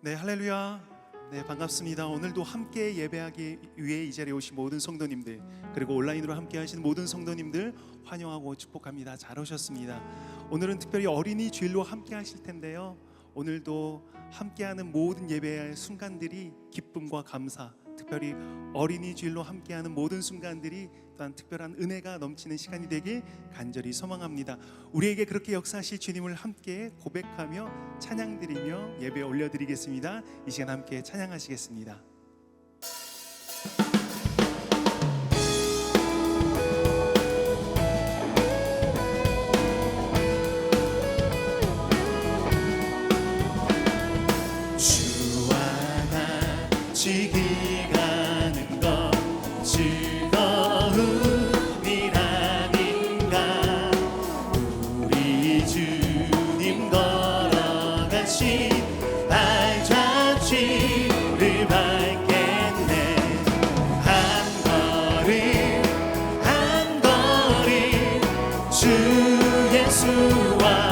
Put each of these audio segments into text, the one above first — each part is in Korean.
네, 할렐루야. 네, 반갑습니다. 오늘도 함께 예배하기 위해 이 자리에 오신 모든 성도님들, 그리고 온라인으로 함께 하시는 모든 성도님들 환영하고 축복합니다. 잘 오셨습니다. 오늘은 특별히 어린이 주일로 함께 하실 텐데요, 오늘도 함께하는 모든 예배의 순간들이 기쁨과 감사, 특별히 어린이 주일로 함께하는 모든 순간들이 또한 특별한 은혜가 넘치는 시간이 되길 간절히 소망합니다. 우리에게 그렇게 역사하실 주님을 함께 고백하며 찬양드리며 예배 올려드리겠습니다. 이 시간 함께 찬양하시겠습니다. 주와 같이 길가는 것 즐거움이라닌가. 우리 주님 걸어가신 발자취를 밟겠네. 한 걸음 한 걸음 주 예수와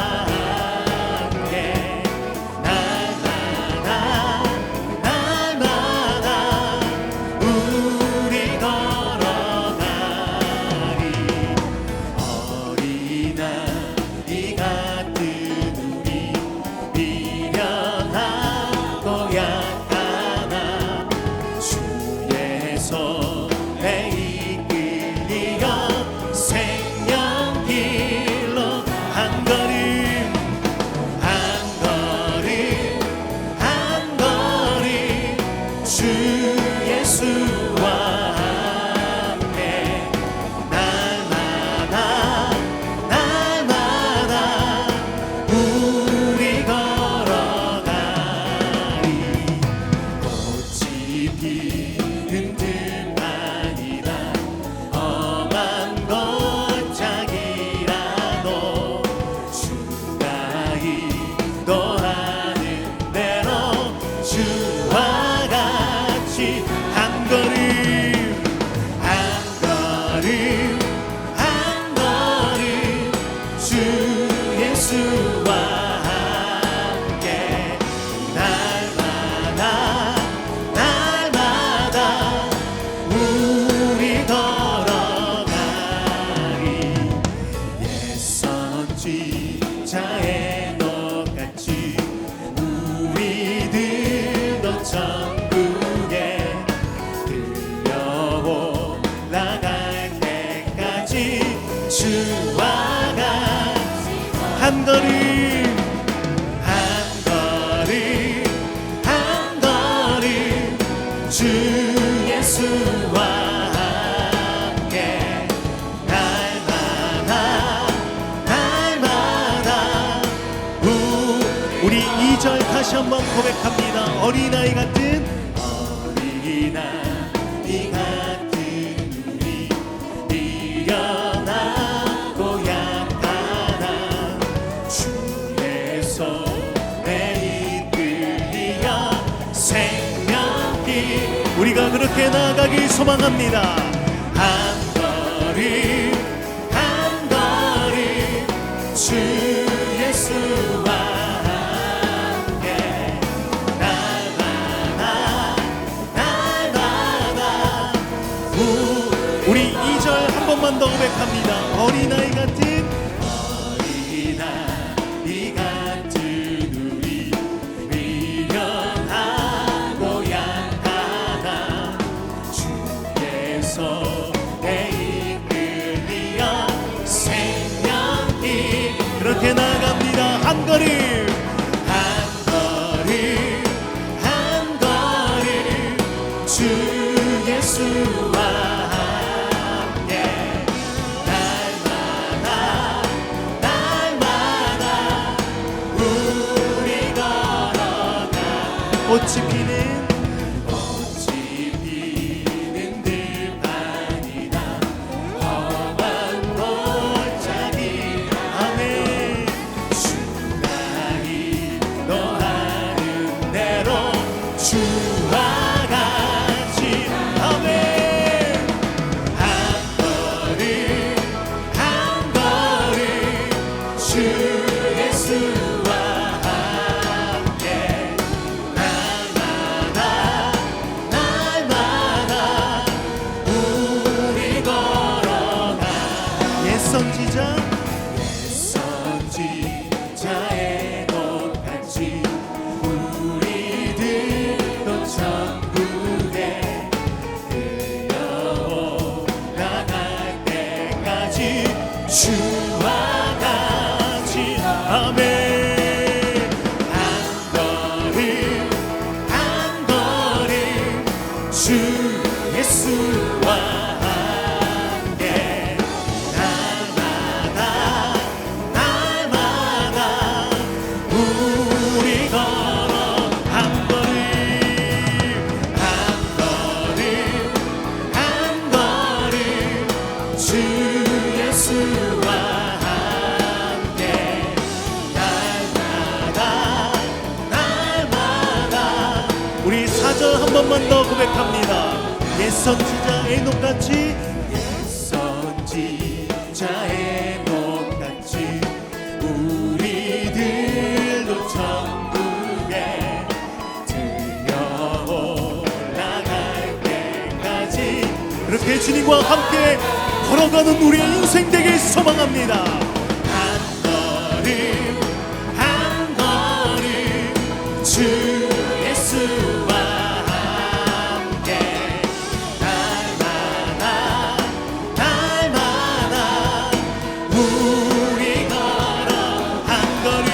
자의 똑같이 우리들도 천국에 들려올라갈 때까지 주와 같이 한 걸음 한 걸음 한 걸음 주 예수와 우리 2절 다시 한번 고백합니다. 어린아이 같은 우리 미련하고 약하나 주의 손에 이끌리어 생명길 우리가 그렇게 나아가길 소망합니다. 한 걸음 한 걸음 주 예수와 우리 2절 한 번만 더 고백합니다. 어린아이 같은 우리 미련하고 약하나 주의 손에 이끌리어 생명길 그렇게 나아갑니다. 한 걸음 한 걸음 한 걸음 주 예수와 꽃이 피는 들판이다. 험한 골짜기 아멘. 주가 인도하는 대로 주와 같이 아멘. 한 걸음 한 걸음 주 예수와 함께 한 번만 더 고백합니다. 옛 선지자 에녹같이, 옛 선지자 에녹같이 우리들도 천국에 들려 올라갈 때까지 그렇게 주님과 함께 걸어가는 우리의 인생 되길 소망합니다. 한 걸음 한 걸음 주 예수와 함께 날마다 날마다 우리 걸어 한 걸음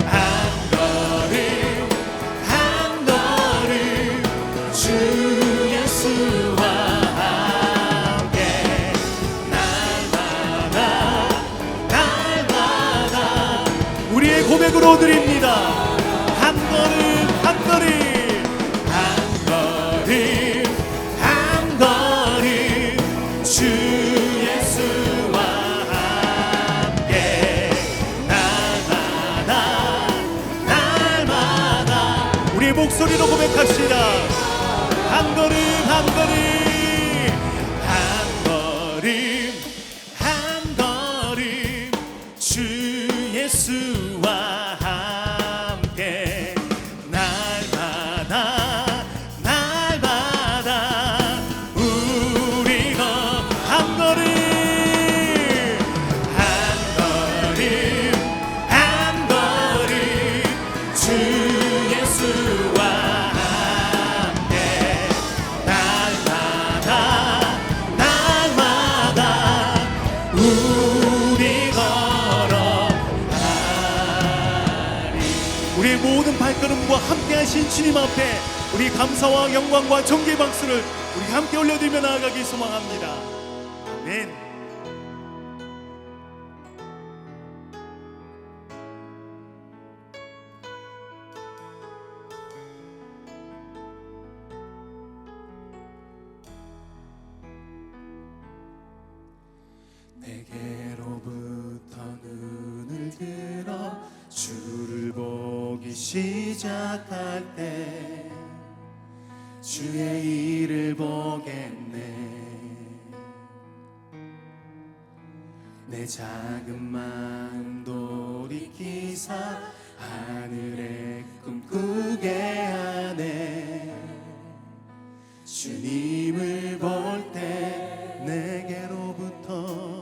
한 걸음 한 걸음 주 예수와 우리의 고백으로 드립니다. 한 걸음 한 걸음 한 걸음 한 걸음 주 예수와 함께 날마다 날마다 우리의 목소리로 고백합시다. 한 걸음 한 걸음 한 걸음 한 걸음 주 예수와 함께 날마다 날마다 우리가 한 걸음 한 걸음 한 걸음 주 예수와 함께 날마다 날마다 우리 걸어 우리의 모든 발걸음과 함께 하신 주님 앞에 우리 감사와 영광과 존귀의 박수를 우리 함께 올려드리며 나아가길 소망합니다. 아멘. 내게로부터 눈을 들어 주를 보기 시작할 때 주의 일을 보겠네. 내 작은 마음 돌이키사 하늘에 꿈꾸게 하네. 주님을 볼 때 내게로부터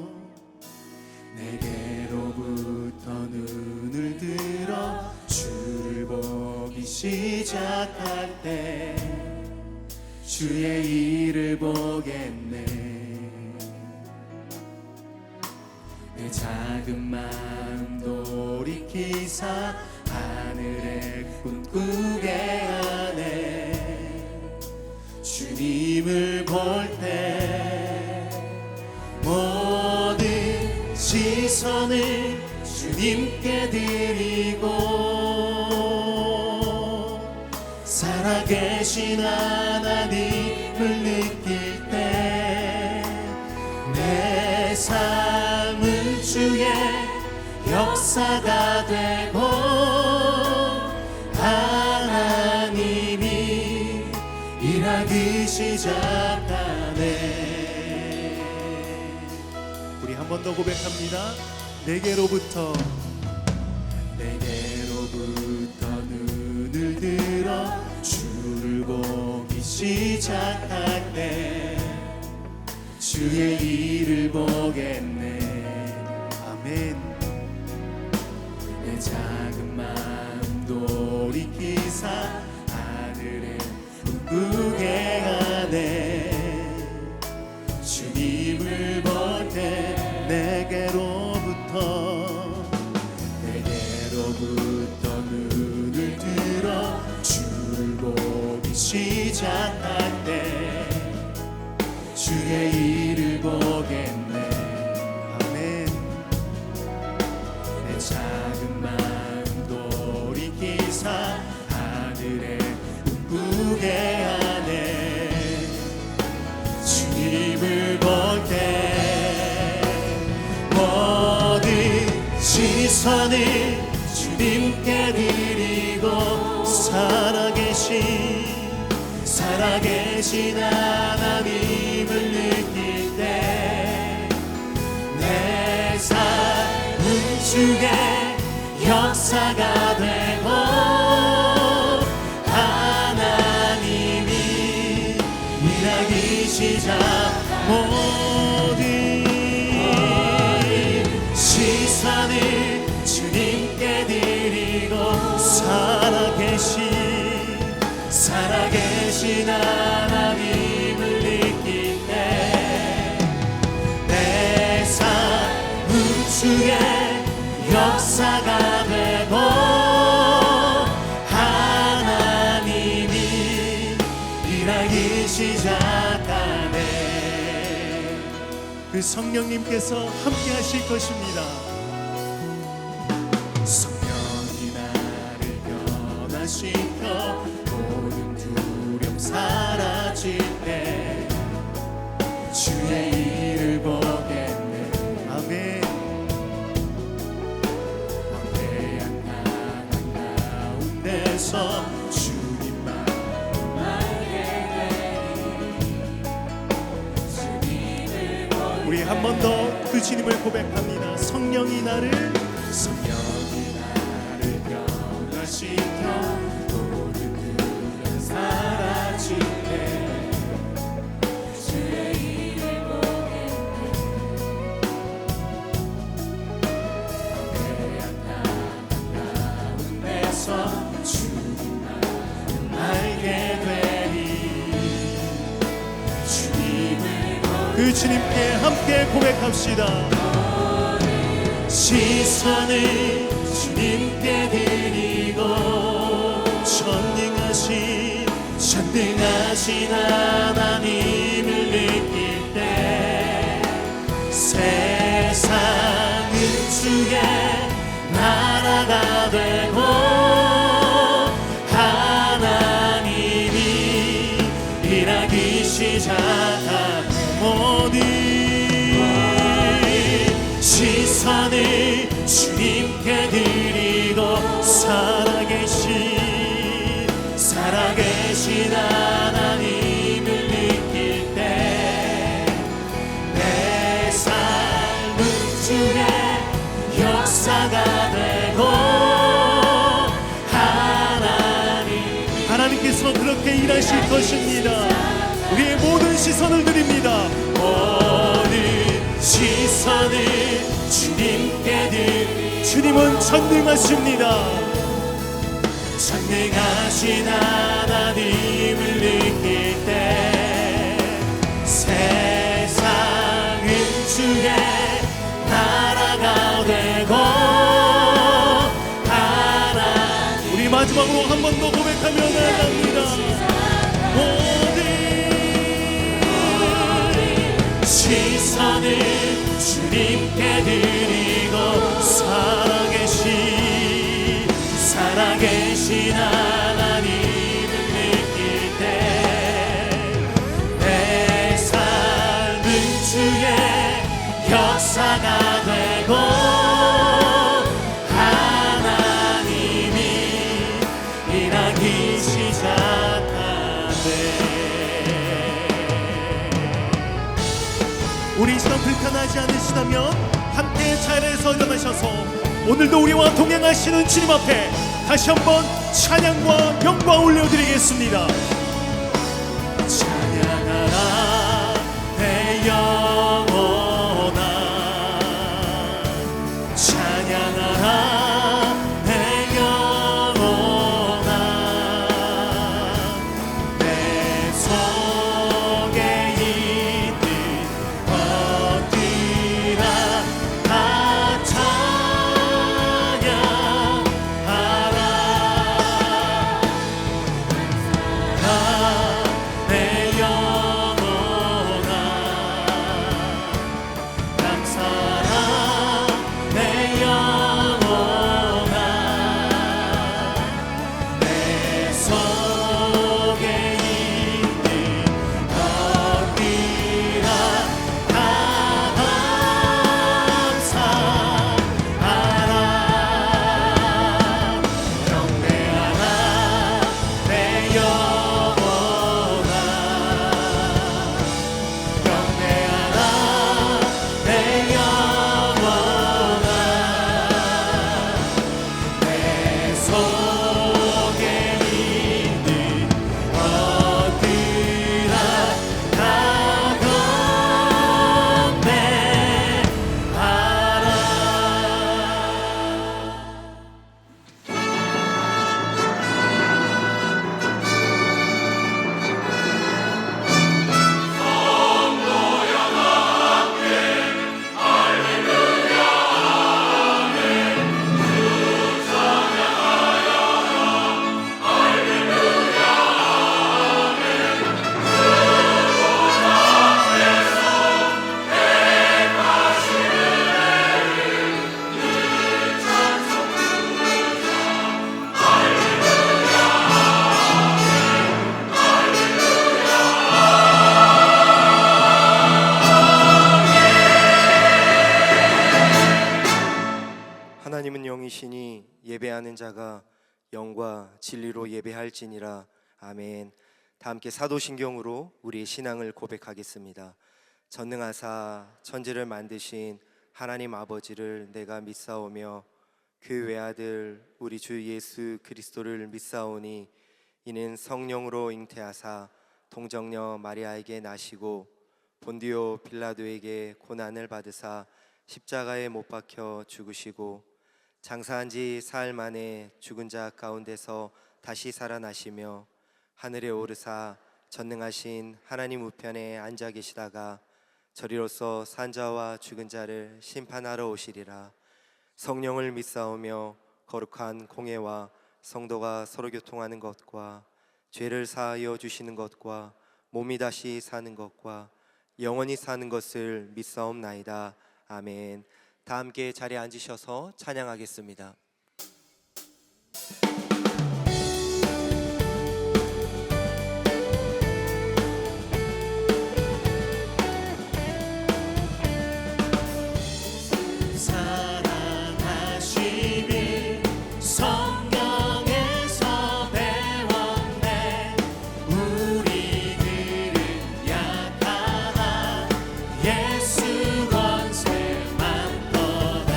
눈을 들어 주를 보기 시작할 때 주의 일을 보겠네. 내 작은 마음 돌이키사 하늘에 꿈꾸게 하네. 주님을 볼 때 모든 시선을 주님께 드리고 살아계신 하나님을 느낄 때 내 삶은 주의 역사가 되고 하나님이 일하기 시작하네. 우리 한 번 더 고백합니다. 내게로부터 눈을 들어 주를 보기 시작할 때 주의 일을 보겠네. 아멘. 내 작은 마음 돌이키사 하늘에 꿈꾸게 하네. 주님을 볼 때 내게로부터 눈을 들어 주를 보기 시작할 때 주의 일을 보겠네. 아멘. 내 작은 마음 돌이키사 하늘에 꿈꾸게 하네. 주님을 볼 때 모든 시선을 주님께 드리고 살아계신 살아계신 하나님을 느낄 때 내 삶은 주의 역사가 되고 하나님이 일하기 시작 모든 시선을 주님께 드리고 살아계신 하나님을 느낄 때 내 삶은 주의 역사가 되고 하나님이 일하기 시작하네. 그 성령님께서 함께 하실 것입니다. 성령이 나를 변화시켜 모든 두려움 사라질 때 주의 일을 보겠네. 아멘. 광대한 나간 가운데서 주님만 알게 되리. 우리 한 번 더 그 주님을 고백합니다. 성령이 나를 변화시켜 모든 두려움 사라질 때 주의 일을 보겠네. 광대한 가운데서 주님만 알게 되리. 그 주님께 함께 고백합시다. 시선을 주님께 드리고 전능하신 하나님을 느낄 때 세상은 주의 나라가 되고 하나님이 일하기 시작한 모든 시선을 주님께 드리고 살아계신 하나님을 느낄 때 내 삶은 주의 역사가 되고 하나님께서 그렇게 일하실 것입니다. 우리의 모든 시선을 드립니다. 모든 시선을 주님께 드리. 주님은 전능하십니다. 전능하신 하나님을 느낄 때 세상은 주의 나라가 되고 하나님. 우리 마지막으로 한 번 더 고백하며 나갑니다. 모든 시선을 주님께 드리고 살아계신 하나님을 느낄 때 내 삶은 주의 역사가 되고 하나님이 일하기 시작하네. 우리 시간 불편하지 않으시다면 함께 자리에서 일어나셔서 오늘도 우리와 동행하시는 주님 앞에 다시 한번 찬양과 영광 올려드리겠습니다. 찬양하라 내 영혼아, 찬양하라 내 영혼아, 내 속에 있는 것들아 다 찬양하라. 내 영과 진리로 예배할지니라. 아멘. 다 함께 사도신경으로 우리의 신앙을 고백하겠습니다. 전능하사 천지를 만드신 하나님 아버지를 내가 믿사오며 그 외아들 우리 주 예수 그리스도를 믿사오니 이는 성령으로 잉태하사 동정녀 마리아에게 나시고 본디오 빌라도에게 고난을 받으사 십자가에 못 박혀 죽으시고 장사한 지 사흘 만에 죽은 자 가운데서 다시 살아나시며 하늘에 오르사 전능하신 하나님 우편에 앉아 계시다가 저리로서 산자와 죽은 자를 심판하러 오시리라. 성령을 믿사오며 거룩한 공회와 성도가 서로 교통하는 것과 죄를 사하여 주시는 것과 몸이 다시 사는 것과 영원히 사는 것을 믿사옵나이다. 아멘. 다 함께 자리에 앉으셔서 찬양하겠습니다. 사랑하시길 성경에서 배웠네. 우리들은 약하나 예수 권세만 떠나.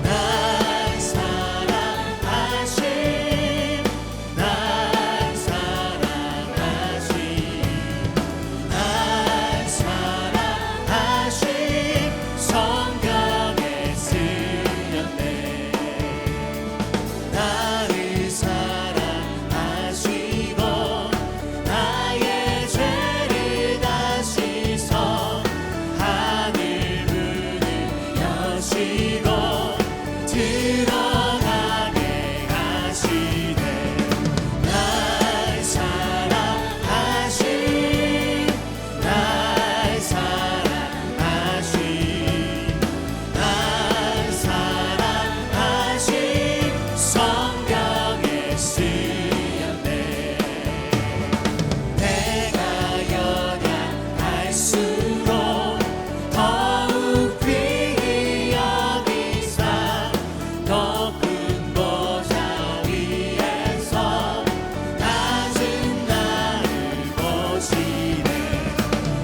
날 사랑하신 날 사랑하신 날 사랑하신 성경에 쓰였네. 나를 사랑하시고 나의 죄를 다시서 하늘 문을 여시고 들어가게 하시네. 날 사랑하신 날 사랑하신 날 사랑하신 성경에 쓰였네. 내가 연약할수록 더욱 귀히 여기사 높은 보좌 위에서 낮은 나를 보시네.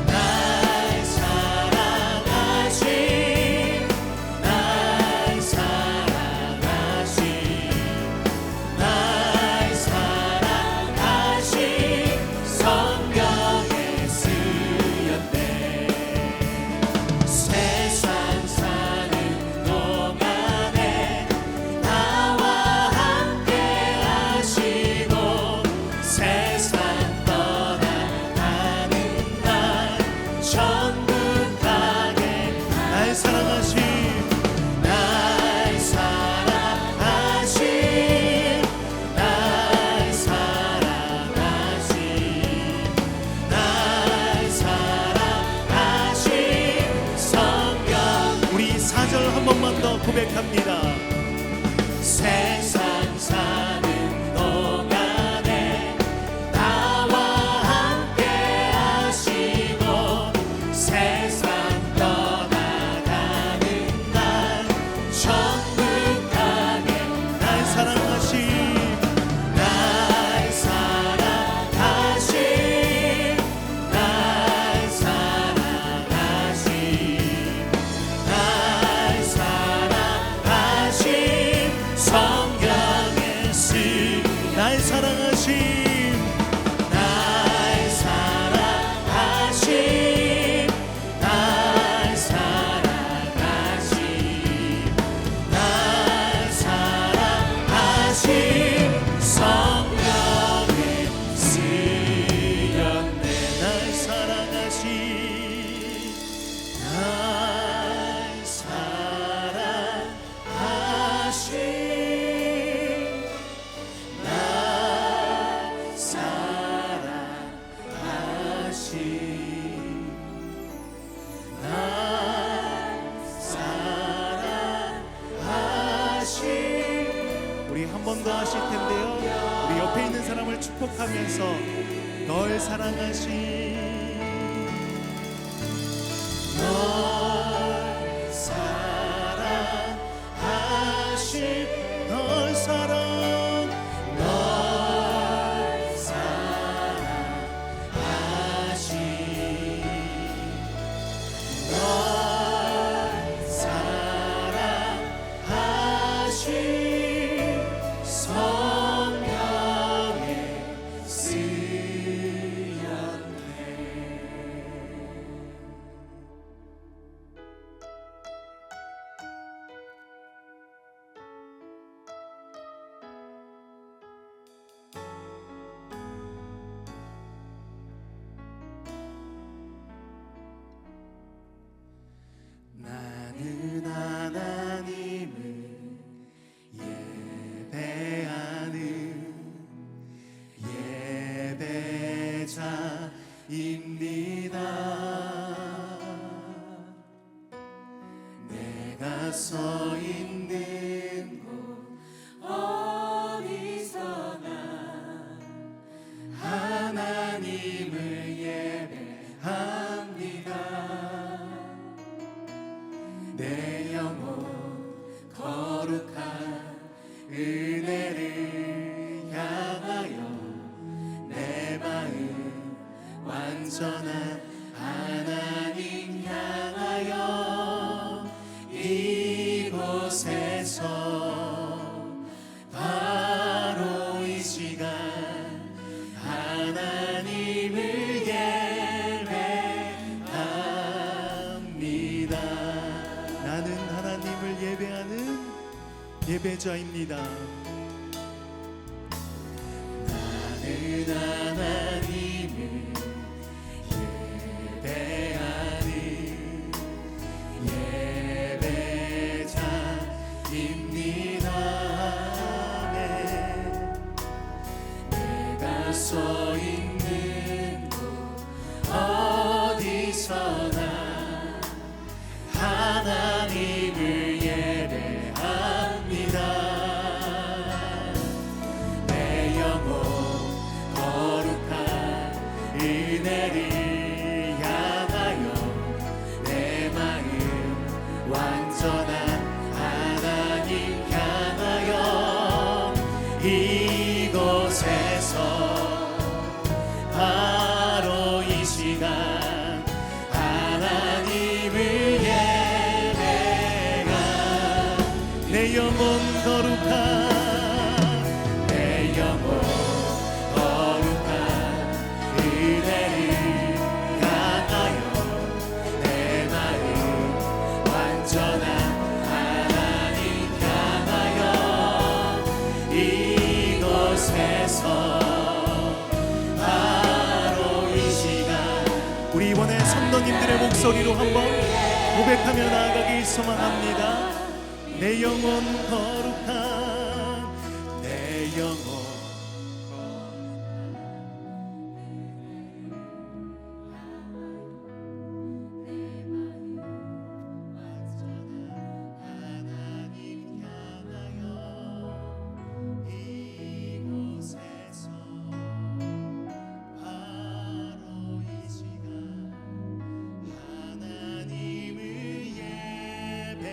날 사랑하신 날 사랑하신 날 사랑하신 성경에 쓰였네. 세상 사는 동안에 나와 함께 하시고 세상 떠나가는 날 천국 가게. 날 사랑하신 날 사랑하신 날 사랑하신 날 사랑하신 성경. 우리 4절 한 번만 더 고백합니다. 세상 사는 동안에 나와 함께 하시고 세상 떠나가는 날 천국 가게. 날 사랑하신 날 사랑하신 날 사랑하신 날 사랑하신 성경에 날 사랑하신 날 사랑하신 날 사랑하신 날 사랑하신 성경에 쓰였네. 날 사랑하신 날 사랑하신 날 사랑하신 날 사랑하신. 우리 한 번 더 하실 텐데요. 우리 옆에 있는 사람을 축복하면서 널 사랑하신 널 사랑하신 널 사랑하신 내가 서 있는 곳 어디서나 하나님을 예배합니다. 내 영혼 거룩한 은혜를 향하여 내 마음 완전한 하나님 향하여 이곳에서 바로 이 시간 하나님을 예배합니다. 나는 하나님을 예배하는 예배자입니다. 나는 하나님을 예배하는 예배자입니다. 내가 서 있는 곳 어디서나 하나님을 예배합니다. 내 영혼 거룩한 은혜를 향하여 내 마음 완전한 하나님 향하여 이곳에서 바로 이 시간 하나님을 예배가 내 영혼 거룩한 내 영혼 거룩한 은혜를 향하여 내 마음 완전한 하나님 향하여 이곳에서 바로 이 시간 우리 이번에 성도님들의 목소리로 한번 고백하며 나아가길 소망합니다. 내 영혼 거룩한 내 영혼 하나님 향하여 이곳에서 바로 이 시간 하나님을 예배합니다.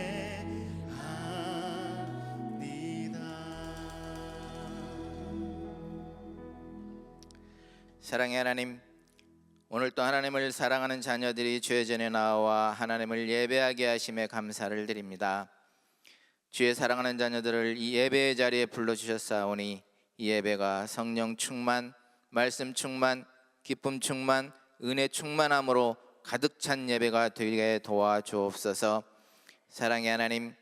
사랑의 하나님, 오늘 또 하나님을 사랑하는 자녀들이 주의 전에 나와 하나님을 예배하게 하심에 감사를 드립니다. 주의 사랑하는 자녀들을 이 예배의 자리에 불러주셨사오니 이 예배가 성령 충만, 말씀 충만, 기쁨 충만, 은혜 충만함으로 가득 찬 예배가 되게 도와주옵소서. 사랑의 하나님,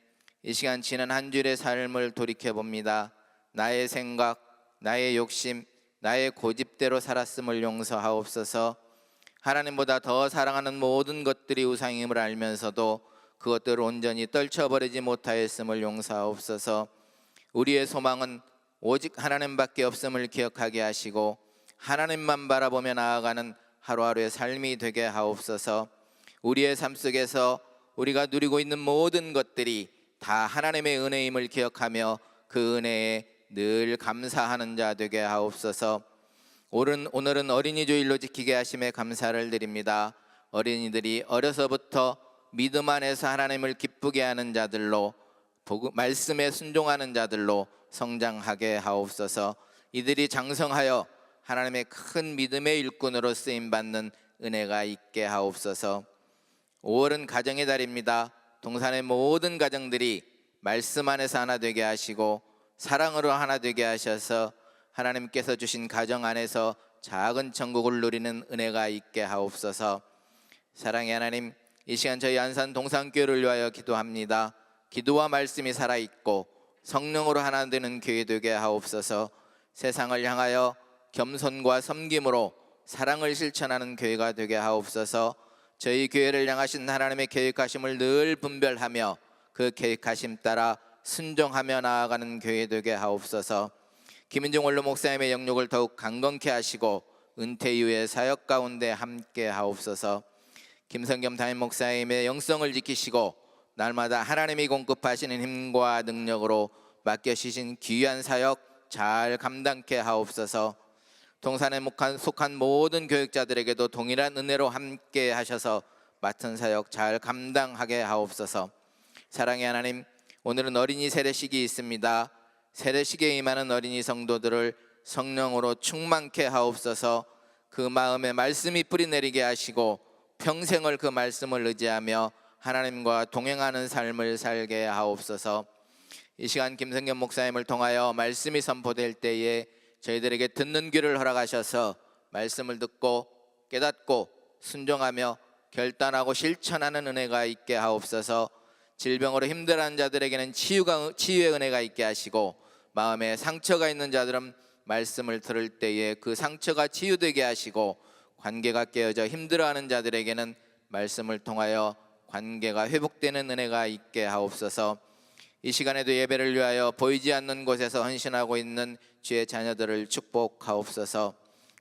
이 시간 지난 한 주일의 삶을 돌이켜봅니다. 나의 생각, 나의 욕심, 나의 고집대로 살았음을 용서하옵소서. 하나님보다 더 사랑하는 모든 것들이 우상임을 알면서도 그것들을 온전히 떨쳐버리지 못하였음을 용서하옵소서. 우리의 소망은 오직 하나님밖에 없음을 기억하게 하시고 하나님만 바라보며 나아가는 하루하루의 삶이 되게 하옵소서. 우리의 삶 속에서 우리가 누리고 있는 모든 것들이 다 하나님의 은혜임을 기억하며 그 은혜에 늘 감사하는 자 되게 하옵소서. 오늘은 어린이 주일로 지키게 하심에 감사를 드립니다. 어린이들이 어려서부터 믿음 안에서 하나님을 기쁘게 하는 자들로, 말씀에 순종하는 자들로 성장하게 하옵소서. 이들이 장성하여 하나님의 큰 믿음의 일꾼으로 쓰임받는 은혜가 있게 하옵소서. 5월은 가정의 달입니다. 동산의 모든 가정들이 말씀 안에서 하나 되게 하시고 사랑으로 하나 되게 하셔서 하나님께서 주신 가정 안에서 작은 천국을 누리는 은혜가 있게 하옵소서. 사랑의 하나님, 이 시간 저희 안산 동산교회를 위하여 기도합니다. 기도와 말씀이 살아있고 성령으로 하나 되는 교회 되게 하옵소서. 세상을 향하여 겸손과 섬김으로 사랑을 실천하는 교회가 되게 하옵소서. 저희 교회를 향하신 하나님의 계획하심을 늘 분별하며 그 계획하심 따라 순종하며 나아가는 교회 되게 하옵소서. 김인중 원로 목사님의 영역을 더욱 강건케 하시고 은퇴 이후의 사역 가운데 함께 하옵소서. 김성겸 담임 목사님의 영성을 지키시고 날마다 하나님이 공급하시는 힘과 능력으로 맡겨주신 귀한 사역 잘 감당케 하옵소서. 동산에 속한 모든 교육자들에게도 동일한 은혜로 함께 하셔서 맡은 사역 잘 감당하게 하옵소서. 사랑의 하나님, 오늘은 어린이 세례식이 있습니다. 세례식에 임하는 어린이 성도들을 성령으로 충만케 하옵소서. 그 마음에 말씀이 뿌리내리게 하시고 평생을 그 말씀을 의지하며 하나님과 동행하는 삶을 살게 하옵소서. 이 시간 김성겸 목사님을 통하여 말씀이 선포될 때에 저희들에게 듣는 귀를 허락하셔서 말씀을 듣고 깨닫고 순종하며 결단하고 실천하는 은혜가 있게 하옵소서. 질병으로 힘들어하는 자들에게는 치유의 은혜가 있게 하시고 마음에 상처가 있는 자들은 말씀을 들을 때에 그 상처가 치유되게 하시고 관계가 깨어져 힘들어하는 자들에게는 말씀을 통하여 관계가 회복되는 은혜가 있게 하옵소서. 이 시간에도 예배를 위하여 보이지 않는 곳에서 헌신하고 있는 주의 자녀들을 축복하옵소서.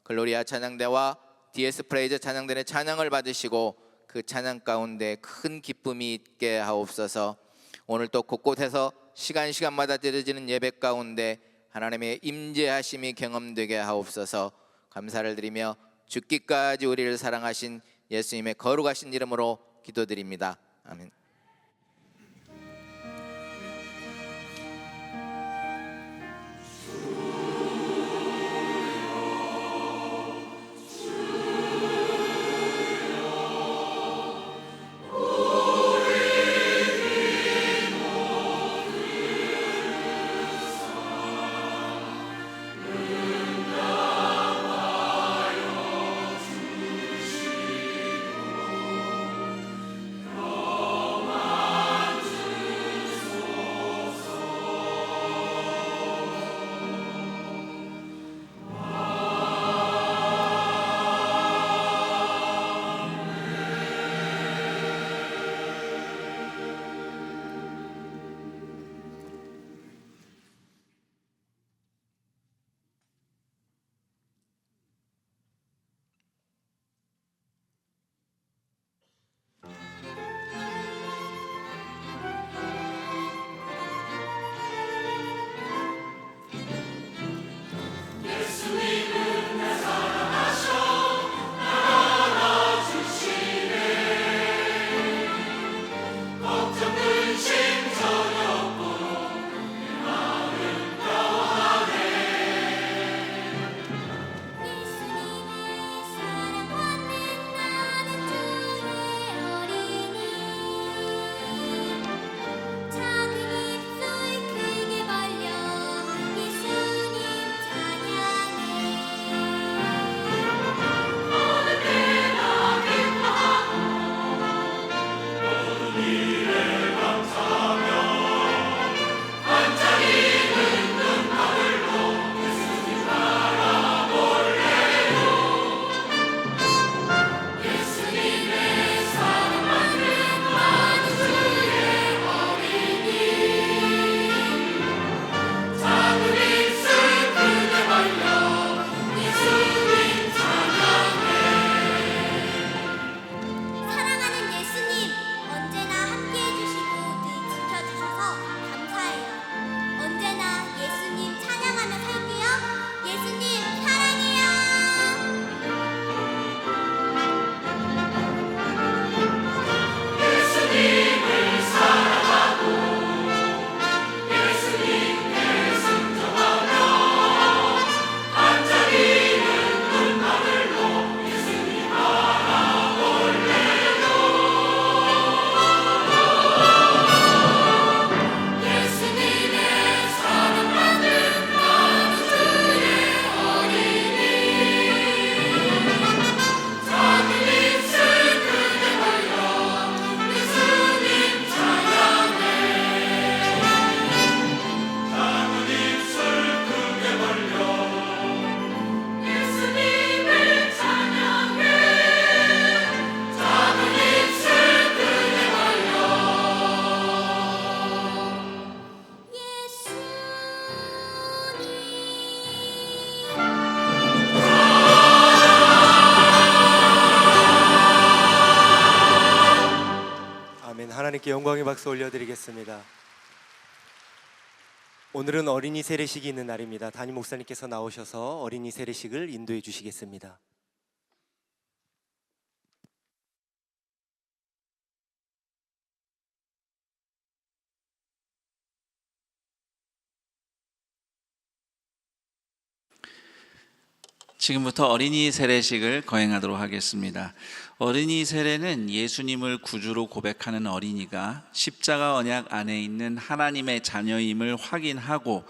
글로리아 찬양대와 DS 프레이즈 찬양단의 찬양을 받으시고 그 찬양 가운데 큰 기쁨이 있게 하옵소서. 오늘 또 곳곳에서 시간마다 드려지는 예배 가운데 하나님의 임재하심이 경험되게 하옵소서. 감사를 드리며 죽기까지 우리를 사랑하신 예수님의 거룩하신 이름으로 기도드립니다. 아멘. 하나님께 영광의 박수 올려드리겠습니다. 오늘은 어린이 세례식이 있는 날입니다. 담임 목사님께서 나오셔서 어린이 세례식을 인도해 주시겠습니다. 지금부터 어린이 세례식을 거행하도록 하겠습니다. 어린이 세례는 예수님을 구주로 고백하는 어린이가 십자가 언약 안에 있는 하나님의 자녀임을 확인하고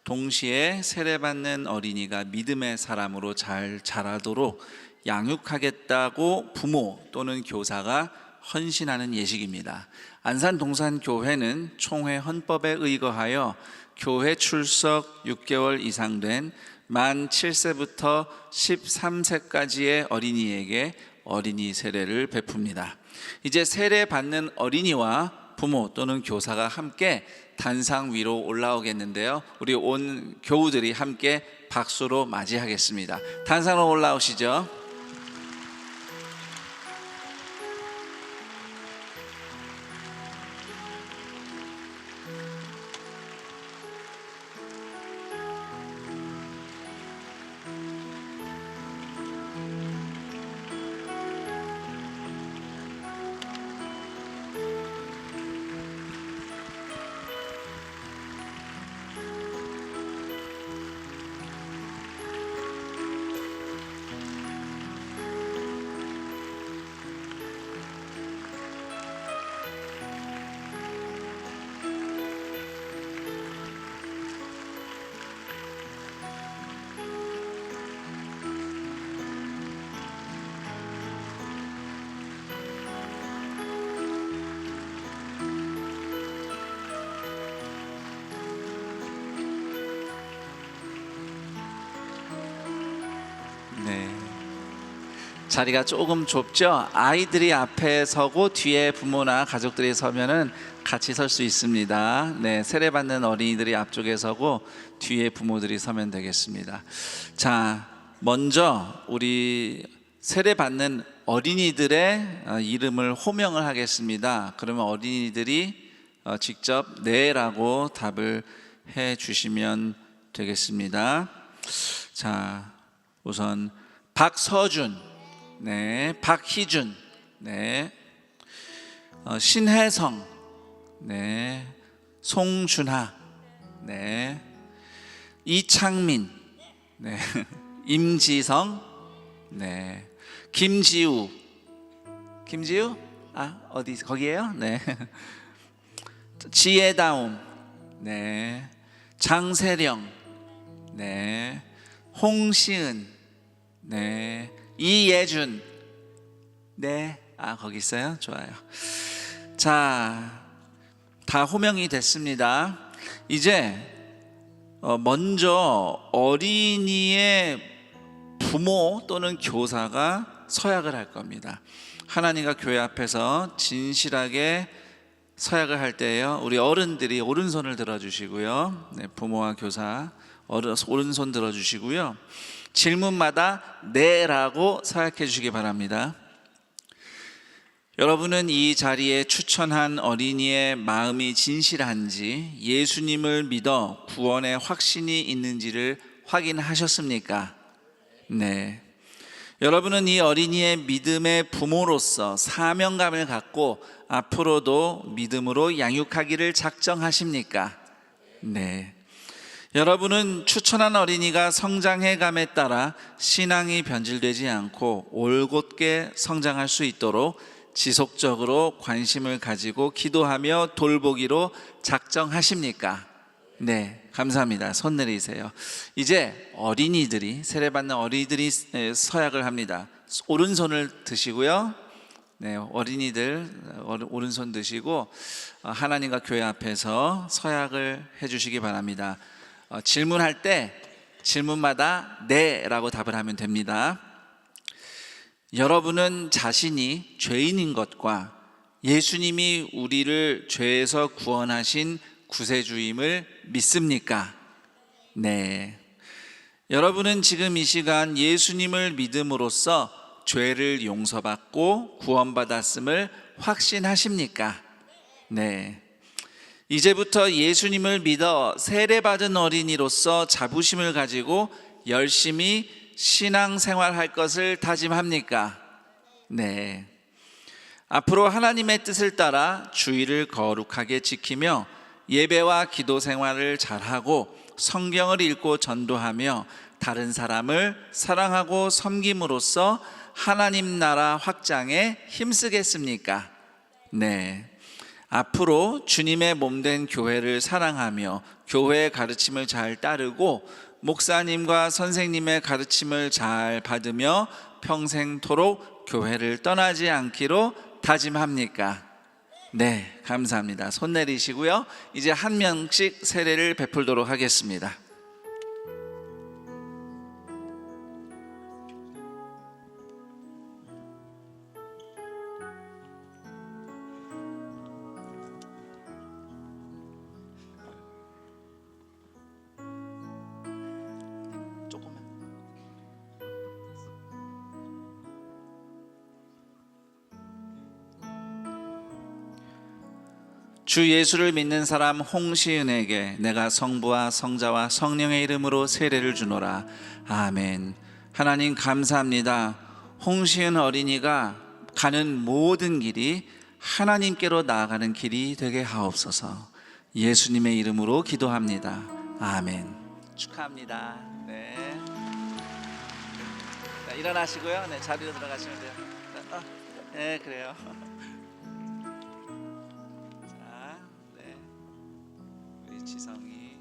동시에 세례받는 어린이가 믿음의 사람으로 잘 자라도록 양육하겠다고 부모 또는 교사가 헌신하는 예식입니다. 안산동산교회는 총회 헌법에 의거하여 교회 출석 6개월 이상 된 만 7세부터 13세까지의 어린이에게 어린이 세례를 베풉니다. 이제 세례 받는 어린이와 부모 또는 교사가 함께 단상 위로 올라오겠는데요. 우리 온 교우들이 함께 박수로 맞이하겠습니다. 단상으로 올라오시죠. 네. 자리가 조금 좁죠? 아이들이 앞에 서고 뒤에 부모나 가족들이 서면은 같이 설 수 있습니다. 네, 세례받는 어린이들이 앞쪽에 서고 뒤에 부모들이 서면 되겠습니다. 자, 먼저 우리 세례받는 어린이들의 이름을 호명을 하겠습니다. 그러면 어린이들이 직접 네라고 답을 해 주시면 되겠습니다. 자, 우선 박서준, 네, 박희준, 네, 신혜성, 네, 송준하, 네, 이창민, 네, 임지성, 네, 김지우, 어디 거기에요? 네, 지혜다움, 네, 장세령, 네, 홍시은, 네, 이예준, 네, 거기 있어요? 좋아요. 자, 다 호명이 됐습니다. 이제 먼저 어린이의 부모 또는 교사가 서약을 할 겁니다. 하나님과 교회 앞에서 진실하게 서약을 할 때요, 우리 어른들이 오른손을 들어주시고요, 네, 부모와 교사 오른손 들어주시고요, 질문마다 네라고 서약해 주시기 바랍니다. 여러분은 이 자리에 추천한 어린이의 마음이 진실한지, 예수님을 믿어 구원의 확신이 있는지를 확인하셨습니까? 네. 여러분은 이 어린이의 믿음의 부모로서 사명감을 갖고 앞으로도 믿음으로 양육하기를 작정하십니까? 네. 여러분은 추천한 어린이가 성장해감에 따라 신앙이 변질되지 않고 올곧게 성장할 수 있도록 지속적으로 관심을 가지고 기도하며 돌보기로 작정하십니까? 네, 감사합니다. 손 내리세요. 이제 어린이들이, 세례받는 어린이들이 서약을 합니다. 오른손을 드시고요, 네, 어린이들 오른손 드시고 하나님과 교회 앞에서 서약을 해주시기 바랍니다. 질문할 때 질문마다 네라고 답을 하면 됩니다. 여러분은 자신이 죄인인 것과 예수님이 우리를 죄에서 구원하신 구세주임을 믿습니까? 네. 여러분은 지금 이 시간 예수님을 믿음으로써 죄를 용서받고 구원받았음을 확신하십니까? 네. 이제부터 예수님을 믿어 세례받은 어린이로서 자부심을 가지고 열심히 신앙생활할 것을 다짐합니까? 네. 앞으로 하나님의 뜻을 따라 주일을 거룩하게 지키며 예배와 기도 생활을 잘하고 성경을 읽고 전도하며 다른 사람을 사랑하고 섬김으로써 하나님 나라 확장에 힘쓰겠습니까? 네. 앞으로 주님의 몸된 교회를 사랑하며 교회의 가르침을 잘 따르고 목사님과 선생님의 가르침을 잘 받으며 평생토록 교회를 떠나지 않기로 다짐합니까? 네, 감사합니다. 손 내리시고요. 이제 한 명씩 세례를 베풀도록 하겠습니다. 주 예수를 믿는 사람 홍시은에게 내가 성부와 성자와 성령의 이름으로 세례를 주노라. 아멘. 하나님 감사합니다. 홍시은 어린이가 가는 모든 길이 하나님께로 나아가는 길이 되게 하옵소서. 예수님의 이름으로 기도합니다. 아멘. 축하합니다. 네. 자, 일어나시고요. 네, 자리로 들어가시면 돼요. 네, 그래요. 지성이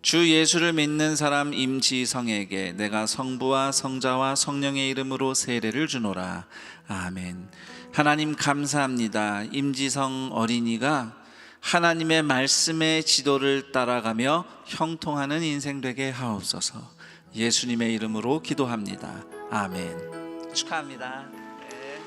주 예수를 믿는 사람 임지성에게 내가 성부와 성자와 성령의 이름으로 세례를 주노라. 아멘. 하나님 감사합니다. 임지성 어린이가 하나님의 말씀의 지도를 따라가며 형통하는 인생 되게 하옵소서. 예수님의 이름으로 기도합니다. 아멘. 축하합니다. 네.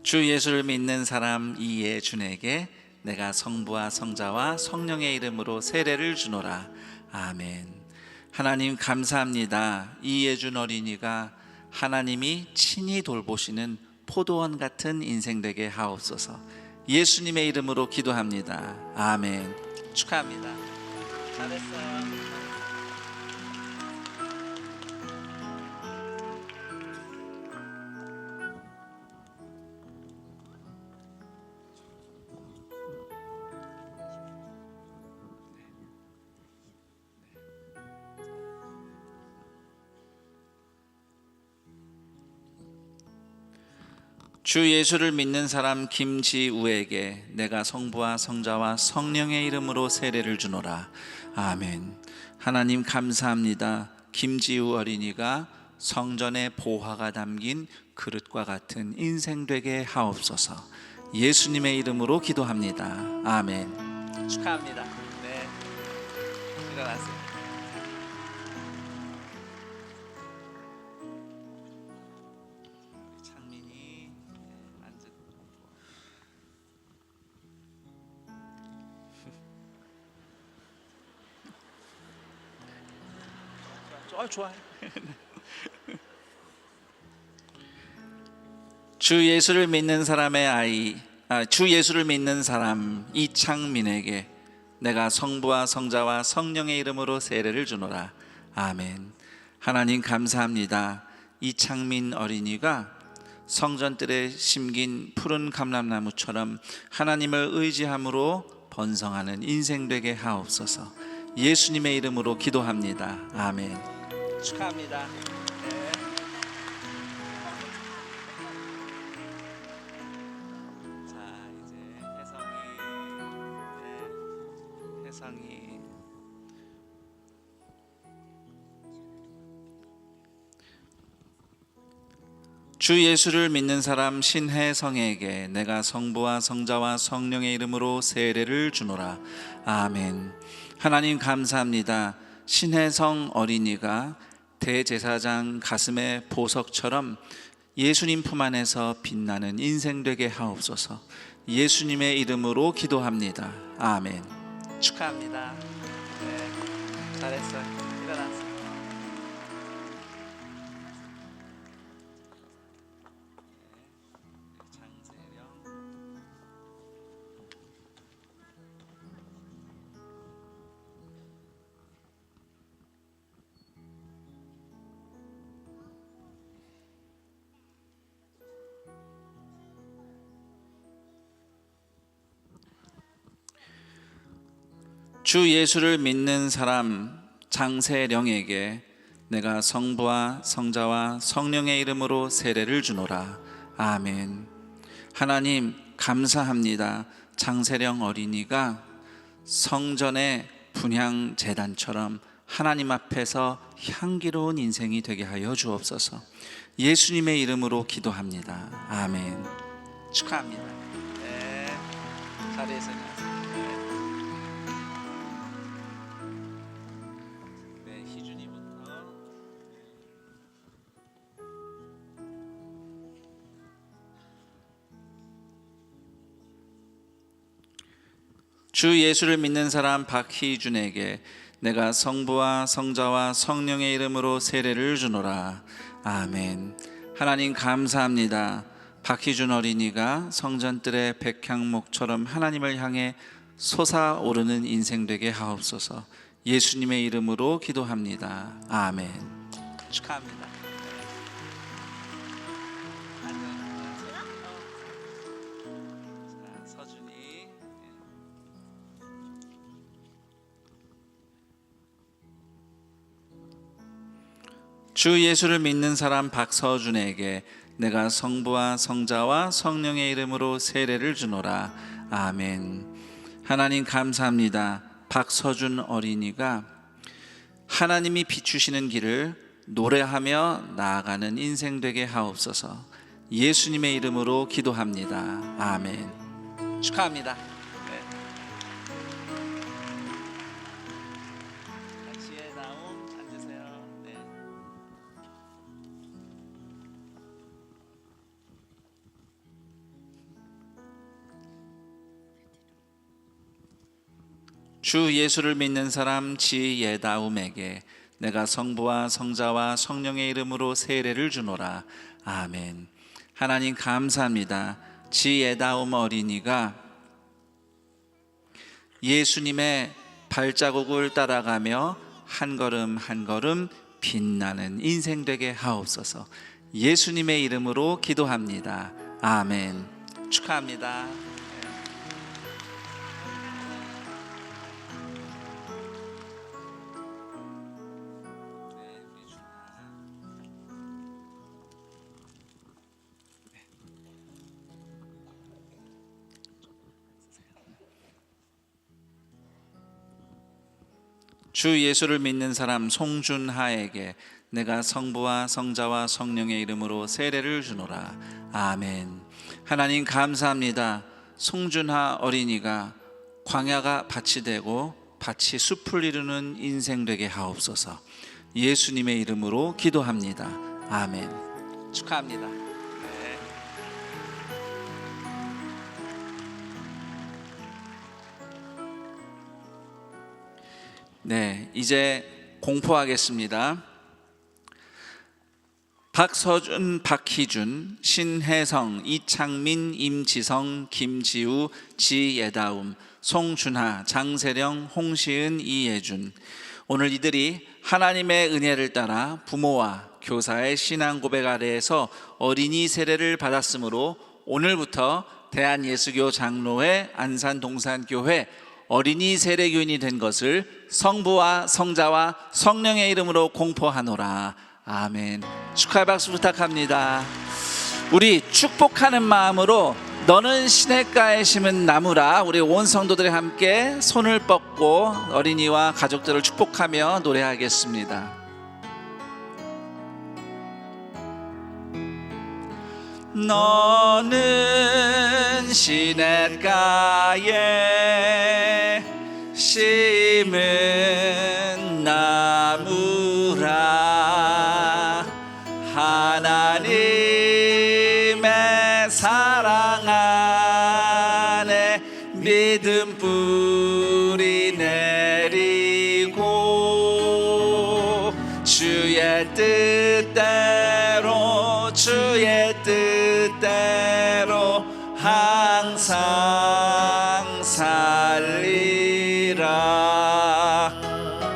주 예수를 믿는 사람 이예준에게 내가 성부와 성자와 성령의 이름으로 세례를 주노라. 아멘. 하나님 감사합니다. 이예준 어린이가 하나님이 친히 돌보시는 포도원 같은 인생 되게 하옵소서. 예수님의 이름으로 기도합니다. 아멘. 축하합니다. 잘했어요. 주 예수를 믿는 사람 김지우에게 내가 성부와 성자와 성령의 이름으로 세례를 주노라. 아멘. 하나님 감사합니다. 김지우 어린이가 성전의 보화가 담긴 그릇과 같은 인생 되게 하옵소서. 예수님의 이름으로 기도합니다. 아멘. 축하합니다. 네, 일어나세요. 좋아요. 주 예수를 믿는 사람의 아이, 주 예수를 믿는 사람 이창민에게 내가 성부와 성자와 성령의 이름으로 세례를 주노라. 아멘. 하나님 감사합니다. 이창민 어린이가 성전뜰에 심긴 푸른 감람나무처럼 하나님을 의지함으로 번성하는 인생 되게 하옵소서. 예수님의 이름으로 기도합니다. 아멘. 축하합니다. 네. 자, 이제 혜성이 주 예수를 믿는 사람 신혜성에게 내가 성부와 성자와 성령의 이름으로 세례를 주노라. 아멘. 하나님 감사합니다. 신혜성 어린이가 대제사장 가슴의 보석처럼 예수님 품 안에서 빛나는 인생 되게 하옵소서. 예수님의 이름으로 기도합니다. 아멘. 축하합니다. 네, 잘했어요. 일어나세요. 주 예수를 믿는 사람 장세령에게 내가 성부와 성자와 성령의 이름으로 세례를 주노라. 아멘. 하나님 감사합니다. 장세령 어린이가 성전의 분향 제단처럼 하나님 앞에서 향기로운 인생이 되게 하여 주옵소서. 예수님의 이름으로 기도합니다. 아멘. 축하합니다. 네, 자리에서 일어나세요. 네, 희준이부터. 주 예수를 믿는 사람 박희준에게 내가 성부와 성자와 성령의 이름으로 세례를 주노라. 아멘. 하나님 감사합니다. 박희준 어린이가 성전뜰의 백향목처럼 하나님을 향해 솟아오르는 인생 되게 하옵소서. 예수님의 이름으로 기도합니다. 아멘. 축하합니다. 자, 서준이. 주 예수를 믿는 사람 박서준에게 내가 성부와 성자와 성령의 이름으로 세례를 주노라. 아멘. 하나님 감사합니다. 박서준 어린이가 하나님이 비추시는 길을 노래하며 나아가는 인생 되게 하옵소서. 예수님의 이름으로 기도합니다. 아멘. 축하합니다. 네. 같이의 나옴 앉으세요. 네. 주 예수를 믿는 사람 지예다움에게 내가 성부와 성자와 성령의 이름으로 세례를 주노라. 아멘. 하나님 감사합니다. 지예다움 어린이가 예수님의 발자국을 따라가며 한 걸음 한 걸음 빛나는 인생 되게 하옵소서. 예수님의 이름으로 기도합니다. 아멘. 축하합니다. 주 예수를 믿는 사람 송준하에게 내가 성부와 성자와 성령의 이름으로 세례를 주노라. 아멘. 하나님 감사합니다. 송준하 어린이가 광야가 밭이 되고 밭이 숲을 이루는 인생 되게 하옵소서. 예수님의 이름으로 기도합니다. 아멘. 축하합니다. 네. 네, 이제 공포하겠습니다. 박서준, 박희준, 신혜성, 이창민, 임지성, 김지우, 지예다움, 송준하, 장세령, 홍시은, 이예준. 오늘 이들이 하나님의 은혜를 따라 부모와 교사의 신앙 고백 아래에서 어린이 세례를 받았으므로 오늘부터 대한예수교 장로회 안산동산교회 어린이 세례교인이 된 것을 성부와 성자와 성령의 이름으로 공포하노라. 아멘. 축하의 박수 부탁합니다. 우리 축복하는 마음으로 너는 시냇가에 심은 나무라, 우리 온 성도들이 함께 손을 뻗고 어린이와 가족들을 축복하며 노래하겠습니다. 너는 시냇가에 심은 나무라 하나님의 사랑 안에 믿음 뿌리 내리고 주의 뜻대로 항상 살리라.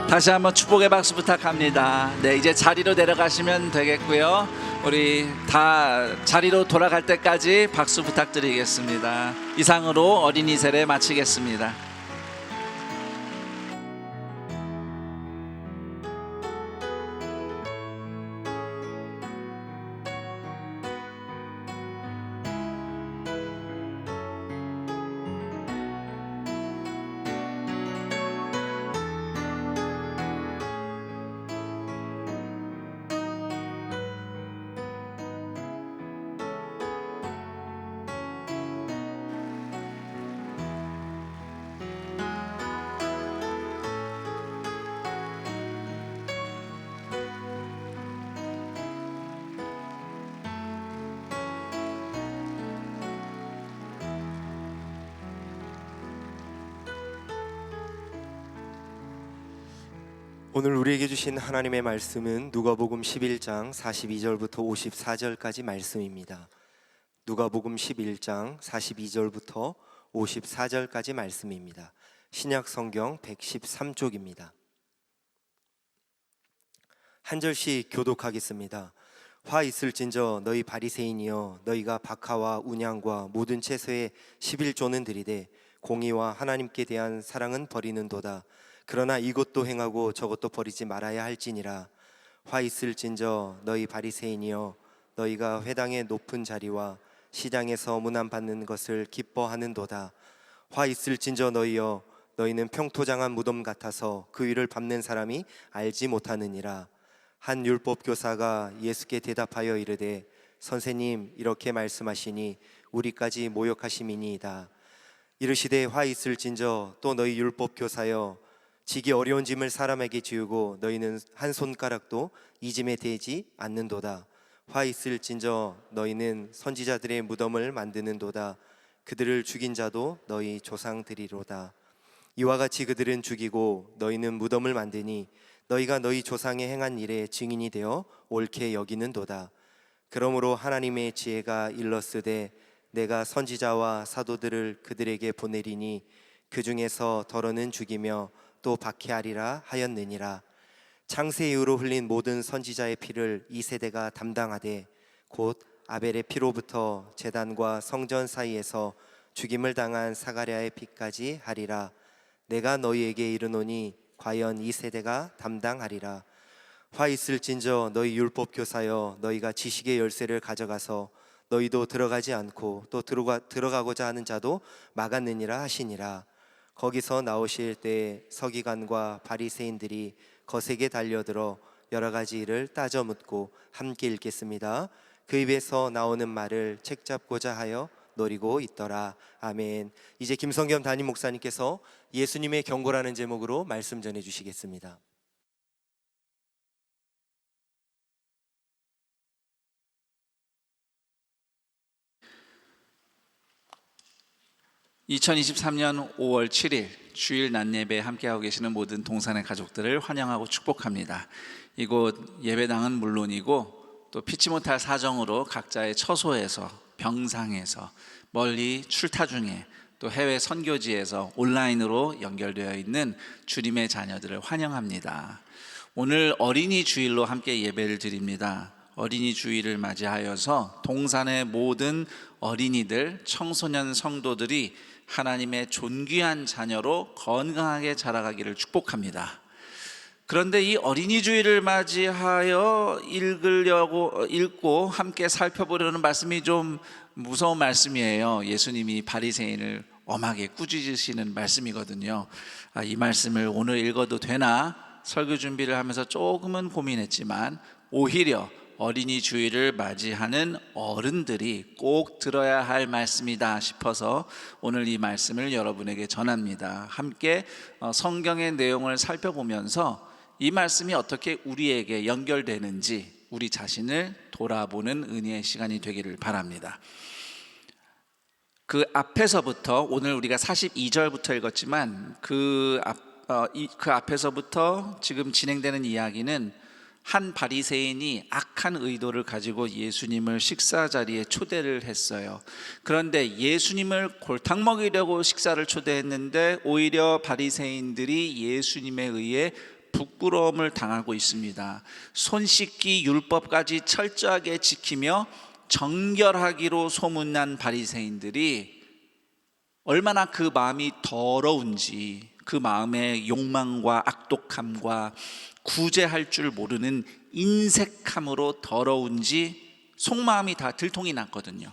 다시 한번 축복의 박수 부탁합니다. 네, 이제 자리로 내려가시면 되겠고요. 우리 다 자리로 돌아갈 때까지 박수 부탁드리겠습니다. 이상으로 어린이 세례 마치겠습니다. 오늘 우리에게 주신 하나님의 말씀은 누가복음 11장 42절부터 54절까지 말씀입니다. 누가복음 11장 42절부터 54절까지 말씀입니다. 신약 성경 113쪽입니다. 한 절씩 교독하겠습니다. 화 있을진저 너희 바리새인이여 너희가 박하와 운양과 모든 채소에 11조는 드리되 공의와 하나님께 대한 사랑은 버리는도다. 그러나 이것도 행하고 저것도 버리지 말아야 할지니라. 화 있을진저 너희 바리새인이여 너희가 회당의 높은 자리와 시장에서 문안 받는 것을 기뻐하는도다. 화 있을진저 너희여 너희는 평토장한 무덤 같아서 그 위를 밟는 사람이 알지 못하느니라. 한 율법 교사가 예수께 대답하여 이르되 선생님 이렇게 말씀하시니 우리까지 모욕하심이니이다. 이르시되 화 있을진저 또 너희 율법 교사여 지기 어려운 짐을 사람에게 지우고 너희는 한 손가락도 이 짐에 대지 않는도다. 화 있을진저 너희는 선지자들의 무덤을 만드는도다. 그들을 죽인 자도 너희 조상들이로다. 이와 같이 그들은 죽이고 너희는 무덤을 만드니 너희가 너희 조상의 행한 일에 증인이 되어 옳게 여기는도다. 그러므로 하나님의 지혜가 일렀으되 내가 선지자와 사도들을 그들에게 보내리니 그 중에서 더러는 죽이며 또 박해하리라 하였느니라. 창세 이후로 흘린 모든 선지자의 피를 이 세대가 담당하되 곧 아벨의 피로부터 제단과 성전 사이에서 죽임을 당한 사가랴의 피까지 하리라. 내가 너희에게 이르노니 과연 이 세대가 담당하리라. 화 있을진저 너희 율법 교사여 너희가 지식의 열쇠를 가져가서 너희도 들어가지 않고 또 들어가고자 하는 자도 막았느니라 하시니라. 거기서 나오실 때 서기관과 바리새인들이 거세게 달려들어 여러 가지 일을 따져 묻고 함께 읽겠습니다. 그 입에서 나오는 말을 책잡고자 하여 노리고 있더라. 아멘. 이제 김성겸 담임 목사님께서 예수님의 경고라는 제목으로 말씀 전해 주시겠습니다. 2023년 5월 7일 주일 낮 예배에 함께하고 계시는 모든 동산의 가족들을 환영하고 축복합니다. 이곳 예배당은 물론이고 또 피치 못할 사정으로 각자의 처소에서 병상에서 멀리 출타 중에 또 해외 선교지에서 온라인으로 연결되어 있는 주님의 자녀들을 환영합니다. 오늘 어린이 주일로 함께 예배를 드립니다. 어린이 주일을 맞이하여서 동산의 모든 어린이들, 청소년 성도들이 하나님의 존귀한 자녀로 건강하게 자라가기를 축복합니다. 그런데 이 어린이 주일을 맞이하여 읽고 함께 살펴보려는 말씀이 좀 무서운 말씀이에요. 예수님이 바리새인을 엄하게 꾸짖으시는 말씀이거든요. 이 말씀을 오늘 읽어도 되나 설교 준비를 하면서 조금은 고민했지만 오히려 어린이 주일을 맞이하는 어른들이 꼭 들어야 할 말씀이다 싶어서 오늘 이 말씀을 여러분에게 전합니다. 함께 성경의 내용을 살펴보면서 이 말씀이 어떻게 우리에게 연결되는지 우리 자신을 돌아보는 은혜의 시간이 되기를 바랍니다. 그 앞에서부터 오늘 우리가 42절부터 읽었지만 그 앞에서부터 지금 진행되는 이야기는 한 바리새인이 악한 의도를 가지고 예수님을 식사 자리에 초대를 했어요. 그런데 예수님을 골탕 먹이려고 식사를 초대했는데 오히려 바리새인들이 예수님에 의해 부끄러움을 당하고 있습니다. 손 씻기 율법까지 철저하게 지키며 정결하기로 소문난 바리새인들이 얼마나 그 마음이 더러운지, 그 마음의 욕망과 악독함과 구제할 줄 모르는 인색함으로 더러운지 속마음이 다 들통이 났거든요.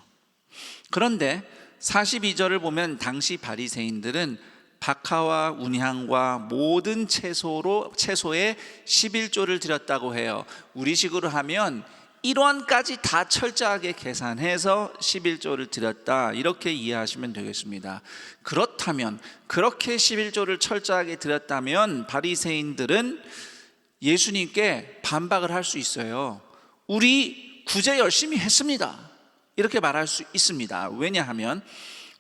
그런데 42절을 보면 당시 바리새인들은 박하와 운향과 모든 채소에 11조를 드렸다고 해요. 우리식으로 하면 1원까지 다 철저하게 계산해서 11조를 드렸다, 이렇게 이해하시면 되겠습니다. 그렇다면, 그렇게 11조를 철저하게 드렸다면 바리새인들은 예수님께 반박을 할 수 있어요. 우리 구제 열심히 했습니다, 이렇게 말할 수 있습니다. 왜냐하면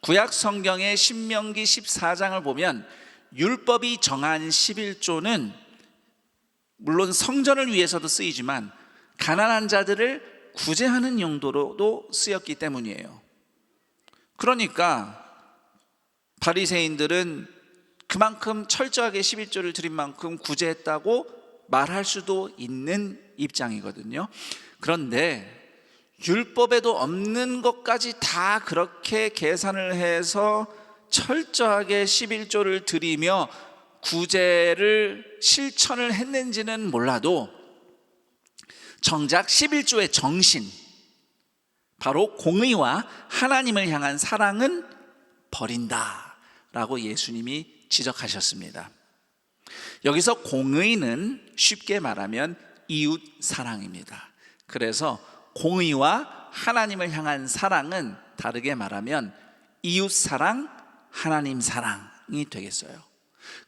구약 성경의 신명기 14장을 보면 율법이 정한 11조는 물론 성전을 위해서도 쓰이지만 가난한 자들을 구제하는 용도로도 쓰였기 때문이에요. 그러니까 바리새인들은 그만큼 철저하게 11조를 드린 만큼 구제했다고 말할 수도 있는 입장이거든요. 그런데 율법에도 없는 것까지 다 그렇게 계산을 해서 철저하게 11조를 드리며 구제를 실천을 했는지는 몰라도 정작 11조의 정신, 바로 공의와 하나님을 향한 사랑은 버린다라고 예수님이 지적하셨습니다. 여기서 공의는 쉽게 말하면 이웃 사랑입니다. 그래서 공의와 하나님을 향한 사랑은 다르게 말하면 이웃 사랑, 하나님 사랑이 되겠어요.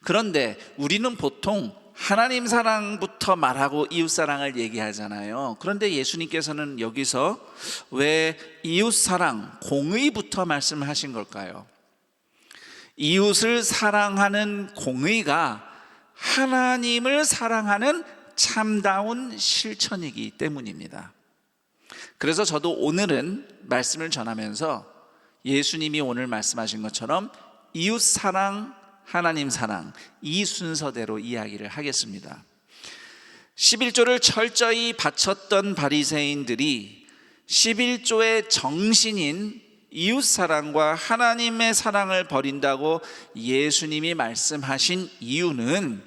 그런데 우리는 보통 하나님 사랑부터 말하고 이웃 사랑을 얘기하잖아요. 그런데 예수님께서는 여기서 왜 이웃 사랑, 공의부터 말씀을 하신 걸까요? 이웃을 사랑하는 공의가 하나님을 사랑하는 참다운 실천이기 때문입니다. 그래서 저도 오늘은 말씀을 전하면서 예수님이 오늘 말씀하신 것처럼 이웃 사랑, 하나님 사랑, 이 순서대로 이야기를 하겠습니다. 11조를 철저히 바쳤던 바리새인들이 11조의 정신인 이웃 사랑과 하나님의 사랑을 버린다고 예수님이 말씀하신 이유는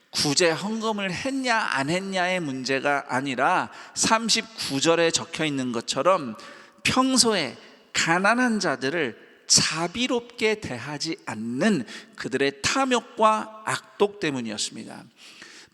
구제 헌금을 했냐 안 했냐의 문제가 아니라 39절에 적혀 있는 것처럼 평소에 가난한 자들을 자비롭게 대하지 않는 그들의 탐욕과 악독 때문이었습니다.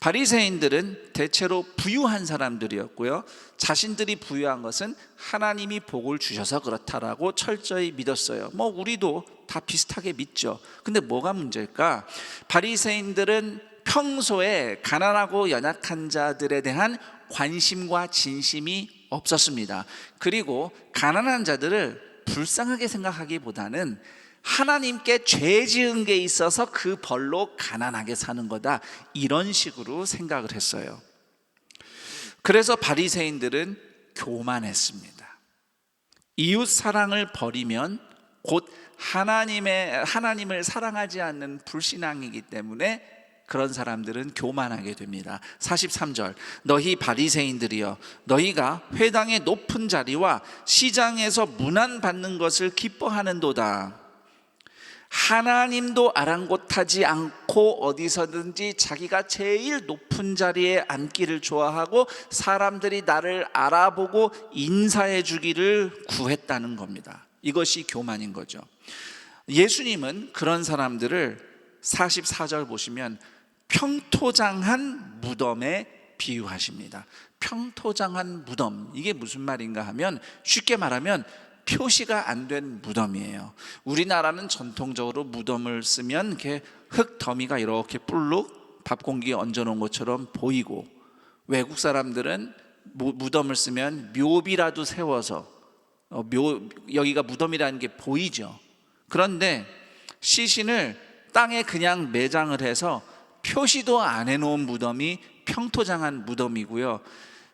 바리새인들은 대체로 부유한 사람들이었고요, 자신들이 부유한 것은 하나님이 복을 주셔서 그렇다라고 철저히 믿었어요. 우리도 다 비슷하게 믿죠. 근데 뭐가 문제일까? 바리새인들은 평소에 가난하고 연약한 자들에 대한 관심과 진심이 없었습니다. 그리고 가난한 자들을 불쌍하게 생각하기보다는 하나님께 죄 지은 게 있어서 그 벌로 가난하게 사는 거다, 이런 식으로 생각을 했어요. 그래서 바리새인들은 교만했습니다. 이웃 사랑을 버리면 곧 하나님을 사랑하지 않는 불신앙이기 때문에 그런 사람들은 교만하게 됩니다. 43절, 너희 바리새인들이여, 너희가 회당의 높은 자리와 시장에서 문안받는 것을 기뻐하는도다. 하나님도 아랑곳하지 않고 어디서든지 자기가 제일 높은 자리에 앉기를 좋아하고 사람들이 나를 알아보고 인사해 주기를 구했다는 겁니다. 이것이 교만인 거죠. 예수님은 그런 사람들을 44절 보시면 평토장한 무덤에 비유하십니다. 평토장한 무덤, 이게 무슨 말인가 하면 쉽게 말하면 표시가 안 된 무덤이에요. 우리나라는 전통적으로 무덤을 쓰면 이렇게 흙 더미가 이렇게 불룩 밥 공기에 얹어놓은 것처럼 보이고, 외국 사람들은 무덤을 쓰면 묘비라도 세워서 여기가 무덤이라는 게 보이죠. 그런데 시신을 땅에 그냥 매장을 해서 표시도 안 해놓은 무덤이 평토장한 무덤이고요.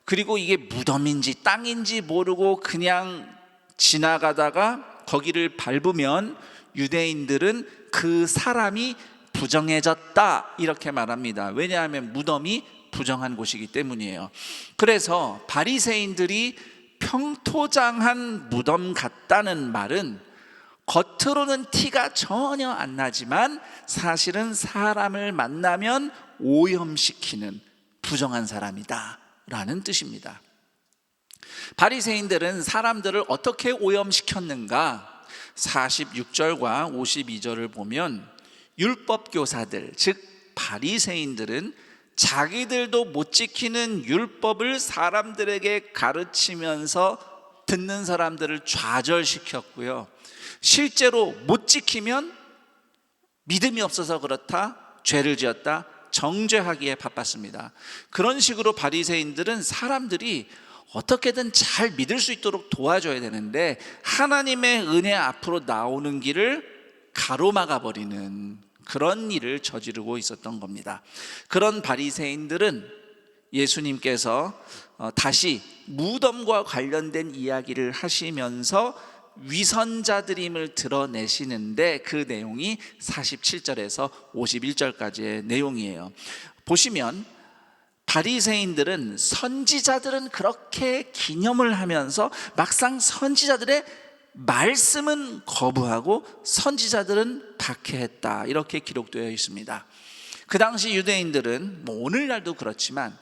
그리고 이게 무덤인지 땅인지 모르고 그냥 지나가다가 거기를 밟으면 유대인들은 그 사람이 부정해졌다 이렇게 말합니다. 왜냐하면 무덤이 부정한 곳이기 때문이에요. 그래서 바리새인들이 평토장한 무덤 같다는 말은 겉으로는 티가 전혀 안 나지만 사실은 사람을 만나면 오염시키는 부정한 사람이다 라는 뜻입니다. 바리새인들은 사람들을 어떻게 오염시켰는가? 46절과 52절을 보면 율법 교사들, 즉 바리새인들은 자기들도 못 지키는 율법을 사람들에게 가르치면서 듣는 사람들을 좌절시켰고요. 실제로 못 지키면 믿음이 없어서 그렇다, 죄를 지었다, 정죄하기에 바빴습니다. 그런 식으로 바리새인들은 사람들이 어떻게든 잘 믿을 수 있도록 도와줘야 되는데 하나님의 은혜 앞으로 나오는 길을 가로막아 버리는 그런 일을 저지르고 있었던 겁니다. 그런 바리새인들은 예수님께서 다시 무덤과 관련된 이야기를 하시면서 위선자들임을 드러내시는데 그 내용이 47절에서 51절까지의 내용이에요. 보시면 바리새인들은 선지자들은 그렇게 기념을 하면서 막상 선지자들의 말씀은 거부하고 선지자들은 박해했다 이렇게 기록되어 있습니다. 그 당시 유대인들은 오늘날도 그렇지만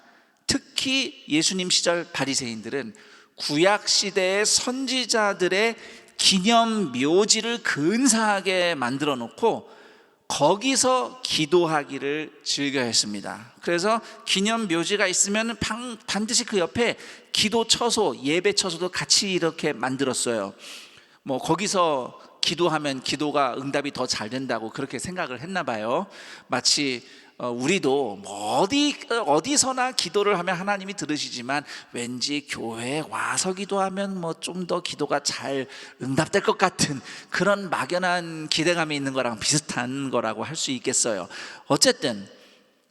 특히 예수님 시절 바리새인들은 구약 시대의 선지자들의 기념 묘지를 근사하게 만들어 놓고 거기서 기도하기를 즐겨 했습니다. 그래서 기념 묘지가 있으면 반드시 그 옆에 기도 처소, 예배 처소도 같이 이렇게 만들었어요. 거기서 기도하면 기도가 응답이 더 잘 된다고 그렇게 생각을 했나 봐요. 마치 우리도 어디서나 기도를 하면 하나님이 들으시지만 왠지 교회에 와서 기도하면 좀 더 기도가 잘 응답될 것 같은 그런 막연한 기대감이 있는 거랑 비슷한 거라고 할 수 있겠어요. 어쨌든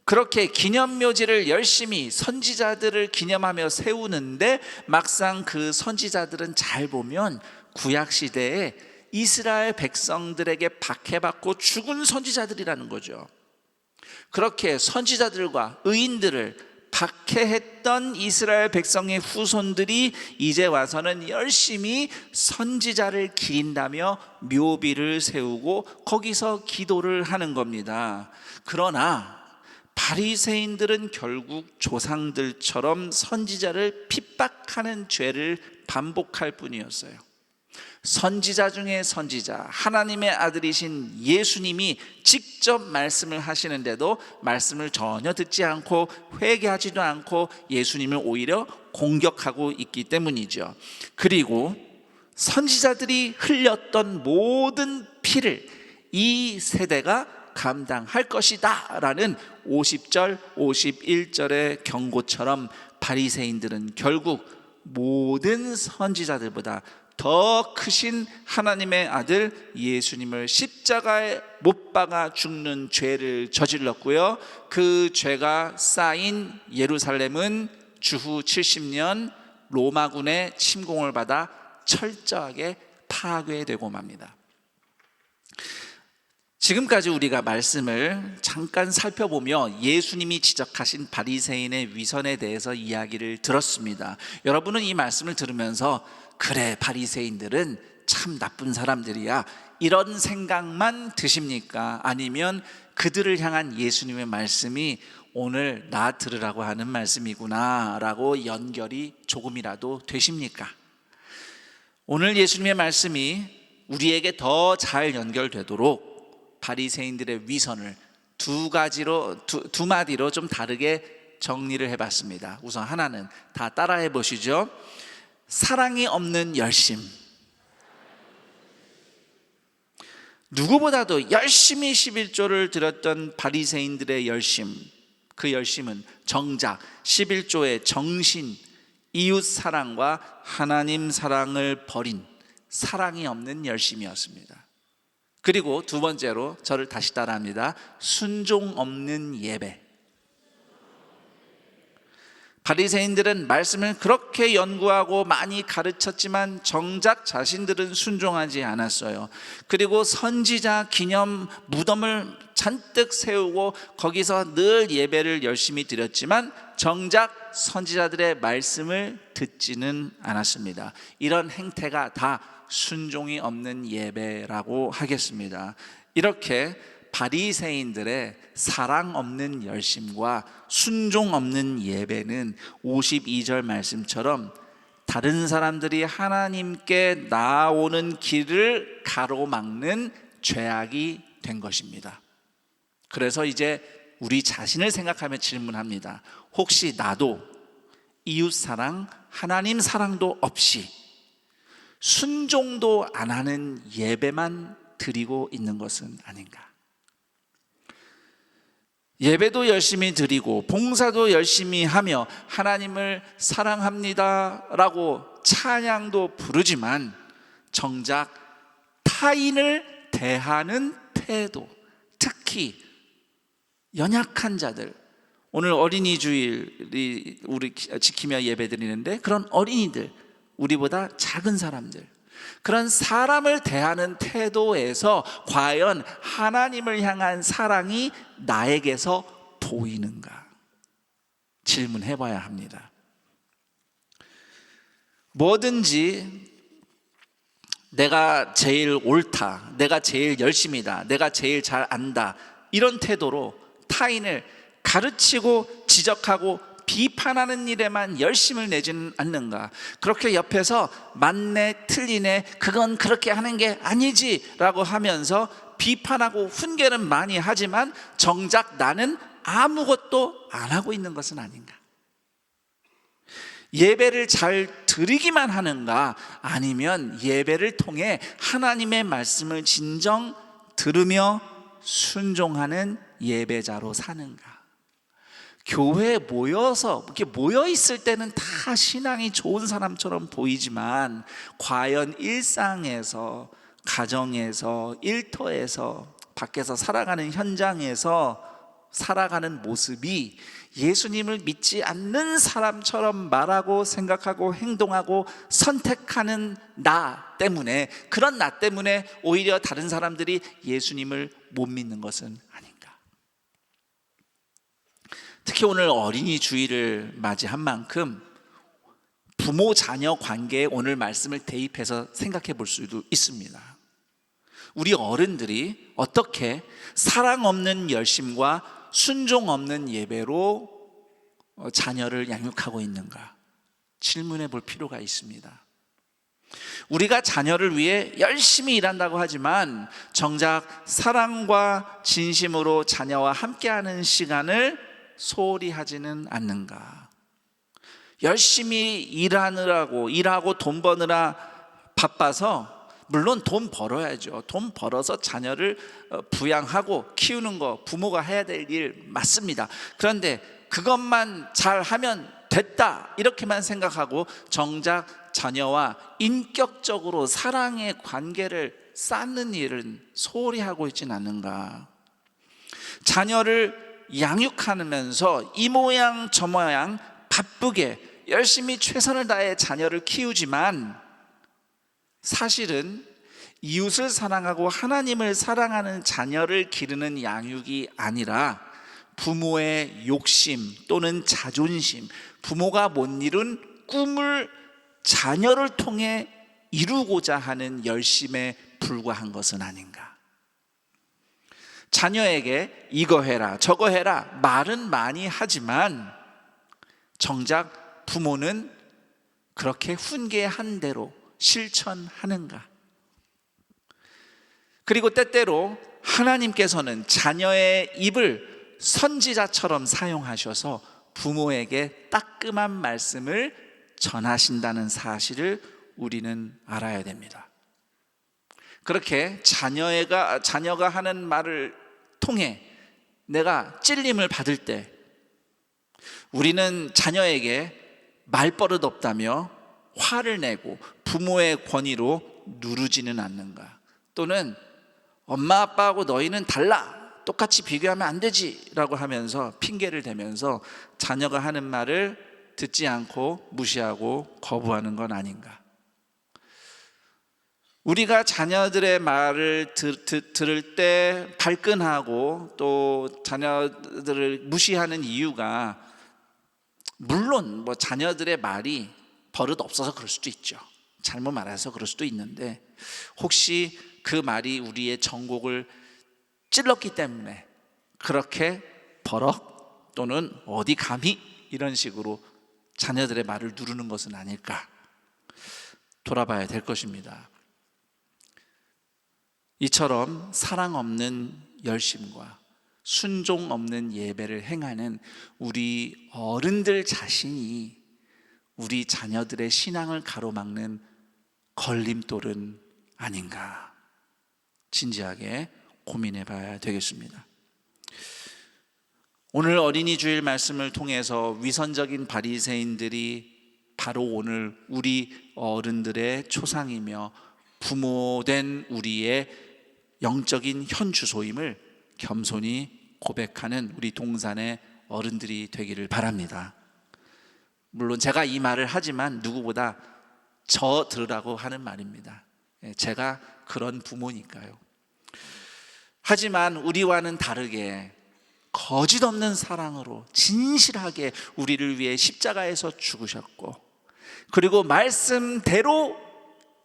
그렇게 기념묘지를 열심히 선지자들을 기념하며 세우는데 막상 그 선지자들은 잘 보면 구약시대에 이스라엘 백성들에게 박해받고 죽은 선지자들이라는 거죠. 그렇게 선지자들과 의인들을 박해했던 이스라엘 백성의 후손들이 이제 와서는 열심히 선지자를 기린다며 묘비를 세우고 거기서 기도를 하는 겁니다. 그러나 바리새인들은 결국 조상들처럼 선지자를 핍박하는 죄를 반복할 뿐이었어요. 선지자 중에 선지자, 하나님의 아들이신 예수님이 직접 말씀을 하시는데도 말씀을 전혀 듣지 않고 회개하지도 않고 예수님을 오히려 공격하고 있기 때문이죠. 그리고 선지자들이 흘렸던 모든 피를 이 세대가 감당할 것이다 라는 50절, 51절의 경고처럼 바리새인들은 결국 모든 선지자들보다 더 크신 하나님의 아들 예수님을 십자가에 못 박아 죽는 죄를 저질렀고요. 그 죄가 쌓인 예루살렘은 주후 70년 로마군의 침공을 받아 철저하게 파괴되고 맙니다. 지금까지 우리가 말씀을 잠깐 살펴보며 예수님이 지적하신 바리새인의 위선에 대해서 이야기를 들었습니다. 여러분은 이 말씀을 들으면서 그래, 바리새인들은 참 나쁜 사람들이야, 이런 생각만 드십니까? 아니면 그들을 향한 예수님의 말씀이 오늘 나 들으라고 하는 말씀이구나 라고 연결이 조금이라도 되십니까? 오늘 예수님의 말씀이 우리에게 더 잘 연결되도록 바리새인들의 위선을 두 마디로 좀 다르게 정리를 해봤습니다. 우선 하나는 다 따라해 보시죠. 사랑이 없는 열심. 누구보다도 열심히 11조를 드렸던 바리새인들의 열심, 그 열심은 정작 11조의 정신, 이웃 사랑과 하나님 사랑을 버린 사랑이 없는 열심이었습니다. 그리고 두 번째로 저를 다시 따라합니다. 순종 없는 예배. 바리새인들은 말씀을 그렇게 연구하고 많이 가르쳤지만 정작 자신들은 순종하지 않았어요. 그리고 선지자 기념 무덤을 잔뜩 세우고 거기서 늘 예배를 열심히 드렸지만 정작 선지자들의 말씀을 듣지는 않았습니다. 이런 행태가 다 순종이 없는 예배라고 하겠습니다. 이렇게 바리새인들의 사랑 없는 열심과 순종 없는 예배는 52절 말씀처럼 다른 사람들이 하나님께 나아오는 길을 가로막는 죄악이 된 것입니다. 그래서 이제 우리 자신을 생각하며 질문합니다. 혹시 나도 이웃 사랑, 하나님 사랑도 없이 순종도 안 하는 예배만 드리고 있는 것은 아닌가? 예배도 열심히 드리고 봉사도 열심히 하며 하나님을 사랑합니다 라고 찬양도 부르지만 정작 타인을 대하는 태도, 특히 연약한 자들, 오늘 어린이 주일이 우리 지키며 예배 드리는데 그런 어린이들, 우리보다 작은 사람들, 그런 사람을 대하는 태도에서 과연 하나님을 향한 사랑이 나에게서 보이는가 질문해 봐야 합니다. 뭐든지 내가 제일 옳다, 내가 제일 열심이다, 내가 제일 잘 안다, 이런 태도로 타인을 가르치고 지적하고 비판하는 일에만 열심을 내지는 않는가? 그렇게 옆에서 맞네, 틀리네, 그건 그렇게 하는 게 아니지 라고 하면서 비판하고 훈계는 많이 하지만 정작 나는 아무것도 안 하고 있는 것은 아닌가? 예배를 잘 드리기만 하는가? 아니면 예배를 통해 하나님의 말씀을 진정 들으며 순종하는 예배자로 사는가? 교회에 모여서 이렇게 모여 있을 때는 다 신앙이 좋은 사람처럼 보이지만 과연 일상에서, 가정에서, 일터에서, 밖에서 살아가는 현장에서 살아가는 모습이 예수님을 믿지 않는 사람처럼 말하고 생각하고 행동하고 선택하는 나 때문에, 그런 나 때문에 오히려 다른 사람들이 예수님을 못 믿는 것은 아닌가? 특히 오늘 어린이 주일을 맞이한 만큼 부모 자녀 관계에 오늘 말씀을 대입해서 생각해 볼 수도 있습니다. 우리 어른들이 어떻게 사랑 없는 열심과 순종 없는 예배로 자녀를 양육하고 있는가 질문해 볼 필요가 있습니다. 우리가 자녀를 위해 열심히 일한다고 하지만 정작 사랑과 진심으로 자녀와 함께하는 시간을 소홀히 하지는 않는가? 열심히 일하고 돈 버느라 바빠서, 물론 돈 벌어야죠. 돈 벌어서 자녀를 부양하고 키우는 거 부모가 해야 될 일 맞습니다. 그런데 그것만 잘하면 됐다 이렇게만 생각하고 정작 자녀와 인격적으로 사랑의 관계를 쌓는 일은 소홀히 하고 있지는 않는가? 자녀를 양육하면서 이 모양 저 모양 바쁘게 열심히 최선을 다해 자녀를 키우지만 사실은 이웃을 사랑하고 하나님을 사랑하는 자녀를 기르는 양육이 아니라 부모의 욕심 또는 자존심, 부모가 못 이룬 꿈을 자녀를 통해 이루고자 하는 열심에 불과한 것은 아닌가? 자녀에게 이거 해라 저거 해라 말은 많이 하지만 정작 부모는 그렇게 훈계한 대로 실천하는가? 그리고 때때로 하나님께서는 자녀의 입을 선지자처럼 사용하셔서 부모에게 따끔한 말씀을 전하신다는 사실을 우리는 알아야 됩니다. 그렇게 자녀가 하는 말을 통해 내가 찔림을 받을 때 우리는 자녀에게 말버릇 없다며 화를 내고 부모의 권위로 누르지는 않는가? 또는 엄마 아빠하고 너희는 달라, 똑같이 비교하면 안 되지 라고 하면서 핑계를 대면서 자녀가 하는 말을 듣지 않고 무시하고 거부하는 건 아닌가? 우리가 자녀들의 말을 들을 때 발끈하고 또 자녀들을 무시하는 이유가, 물론 뭐 자녀들의 말이 버릇 없어서 그럴 수도 있죠. 잘못 말해서 그럴 수도 있는데, 혹시 그 말이 우리의 정곡을 찔렀기 때문에 그렇게 버럭 또는 어디 감히 이런 식으로 자녀들의 말을 누르는 것은 아닐까 돌아봐야 될 것입니다. 이처럼 사랑 없는 열심과 순종 없는 예배를 행하는 우리 어른들 자신이 우리 자녀들의 신앙을 가로막는 걸림돌은 아닌가 진지하게 고민해 봐야 되겠습니다. 오늘 어린이 주일 말씀을 통해서 위선적인 바리새인들이 바로 오늘 우리 어른들의 초상이며 부모된 우리의 영적인 현주소임을 겸손히 고백하는 우리 동산의 어른들이 되기를 바랍니다. 물론 제가 이 말을 하지만 누구보다 저 들으라고 하는 말입니다. 제가 그런 부모니까요. 하지만 우리와는 다르게 거짓 없는 사랑으로 진실하게 우리를 위해 십자가에서 죽으셨고, 그리고 말씀대로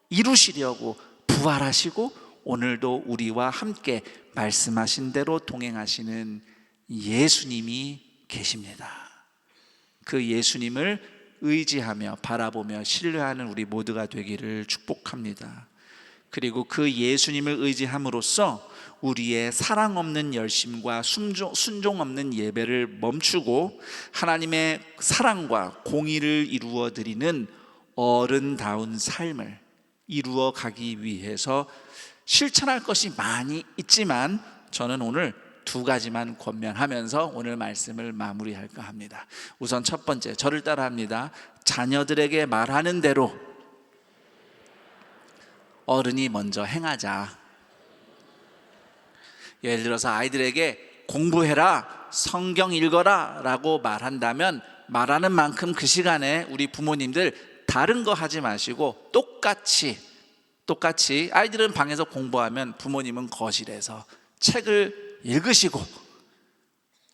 이루시려고 부활하시고 오늘도 우리와 함께 말씀하신 대로 동행하시는 예수님이 계십니다. 그 예수님을 의지하며 바라보며 신뢰하는 우리 모두가 되기를 축복합니다. 그리고 그 예수님을 의지함으로써 우리의 사랑 없는 열심과 순종 없는 예배를 멈추고 하나님의 사랑과 공의를 이루어 드리는 어른다운 삶을 이루어 가기 위해서 실천할 것이 많이 있지만 저는 오늘 두 가지만 권면하면서 오늘 말씀을 마무리할까 합니다. 우선 첫 번째, 저를 따라합니다. 자녀들에게 말하는 대로 어른이 먼저 행하자. 예를 들어서 아이들에게 공부해라, 성경 읽어라 라고 말한다면 말하는 만큼 그 시간에 우리 부모님들 다른 거 하지 마시고 똑같이 아이들은 방에서 공부하면 부모님은 거실에서 책을 읽으시고,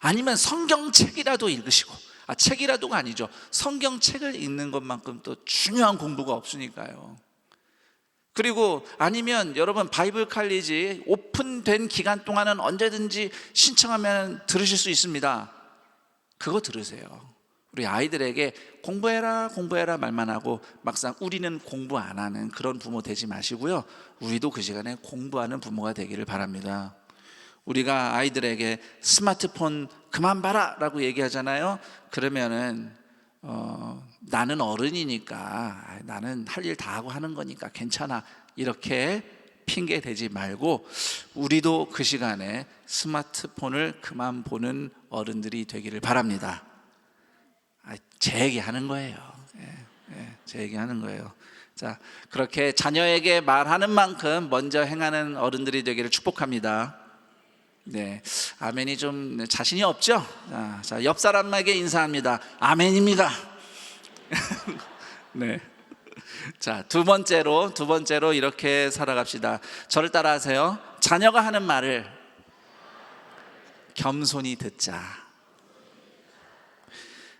아니면 성경책이라도 읽으시고, 책이라도가 아니죠, 성경책을 읽는 것만큼 또 중요한 공부가 없으니까요. 그리고 아니면 여러분 바이블 칼리지 오픈된 기간 동안은 언제든지 신청하면 들으실 수 있습니다. 그거 들으세요. 우리 아이들에게 공부해라 말만 하고 막상 우리는 공부 안 하는 그런 부모 되지 마시고요, 우리도 그 시간에 공부하는 부모가 되기를 바랍니다. 우리가 아이들에게 스마트폰 그만 봐라 라고 얘기하잖아요. 그러면은 나는 어른이니까, 나는 할 일 다 하고 하는 거니까 괜찮아, 이렇게 핑계 대지 말고 우리도 그 시간에 스마트폰을 그만 보는 어른들이 되기를 바랍니다. 제 얘기하는 거예요. 제 얘기하는 거예요. 자, 그렇게 자녀에게 말하는 만큼 먼저 행하는 어른들이 되기를 축복합니다. 네, 아멘이 좀 자신이 없죠? 자, 옆 사람에게 인사합니다. 아멘입니다. 네. 자, 두 번째로 이렇게 살아갑시다. 저를 따라하세요. 자녀가 하는 말을 겸손히 듣자.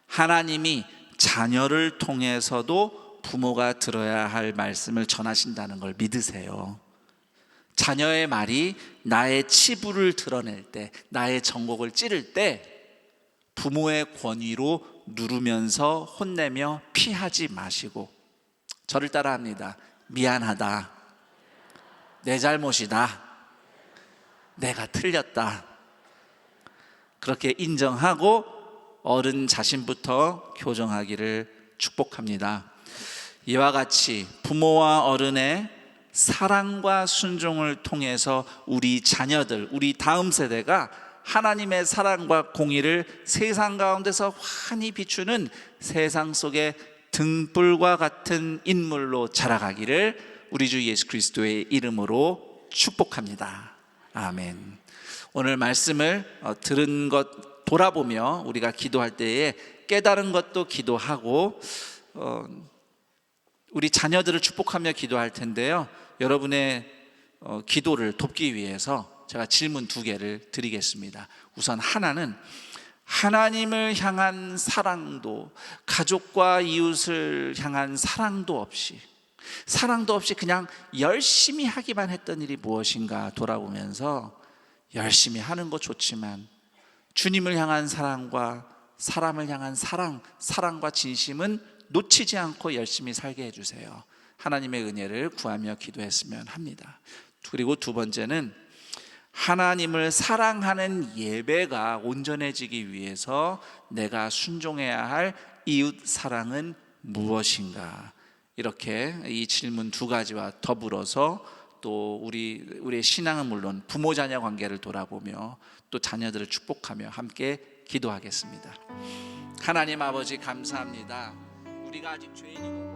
하나님이 자녀를 통해서도 부모가 들어야 할 말씀을 전하신다는 걸 믿으세요. 자녀의 말이 나의 치부를 드러낼 때, 나의 정곡을 찌를 때 부모의 권위로 누르면서 혼내며 피하지 마시고 저를 따라합니다. 미안하다, 내 잘못이다, 내가 틀렸다, 그렇게 인정하고 어른 자신부터 교정하기를 축복합니다. 이와 같이 부모와 어른의 사랑과 순종을 통해서 우리 자녀들, 우리 다음 세대가 하나님의 사랑과 공의를 세상 가운데서 환히 비추는 세상 속의 등불과 같은 인물로 자라가기를 우리 주 예수 그리스도의 이름으로 축복합니다. 아멘. 오늘 말씀을 들은 것 돌아보며 우리가 기도할 때에 깨달은 것도 기도하고 우리 자녀들을 축복하며 기도할 텐데요. 여러분의 기도를 돕기 위해서 제가 질문 2개를 드리겠습니다. 우선 하나는 하나님을 향한 사랑도, 가족과 이웃을 향한 사랑도 없이 그냥 열심히 하기만 했던 일이 무엇인가 돌아보면서 열심히 하는 거 좋지만 주님을 향한 사랑과 사람을 향한 사랑과 진심은 놓치지 않고 열심히 살게 해주세요. 하나님의 은혜를 구하며 기도했으면 합니다. 그리고 2번째는 하나님을 사랑하는 예배가 온전해지기 위해서 내가 순종해야 할 이웃 사랑은 무엇인가? 이렇게 이 질문 2가지와 더불어서 또 우리의 신앙은 물론 부모 자녀 관계를 돌아보며 또 자녀들을 축복하며 함께 기도하겠습니다. 하나님 아버지 감사합니다. 우리가 아직 죄인이고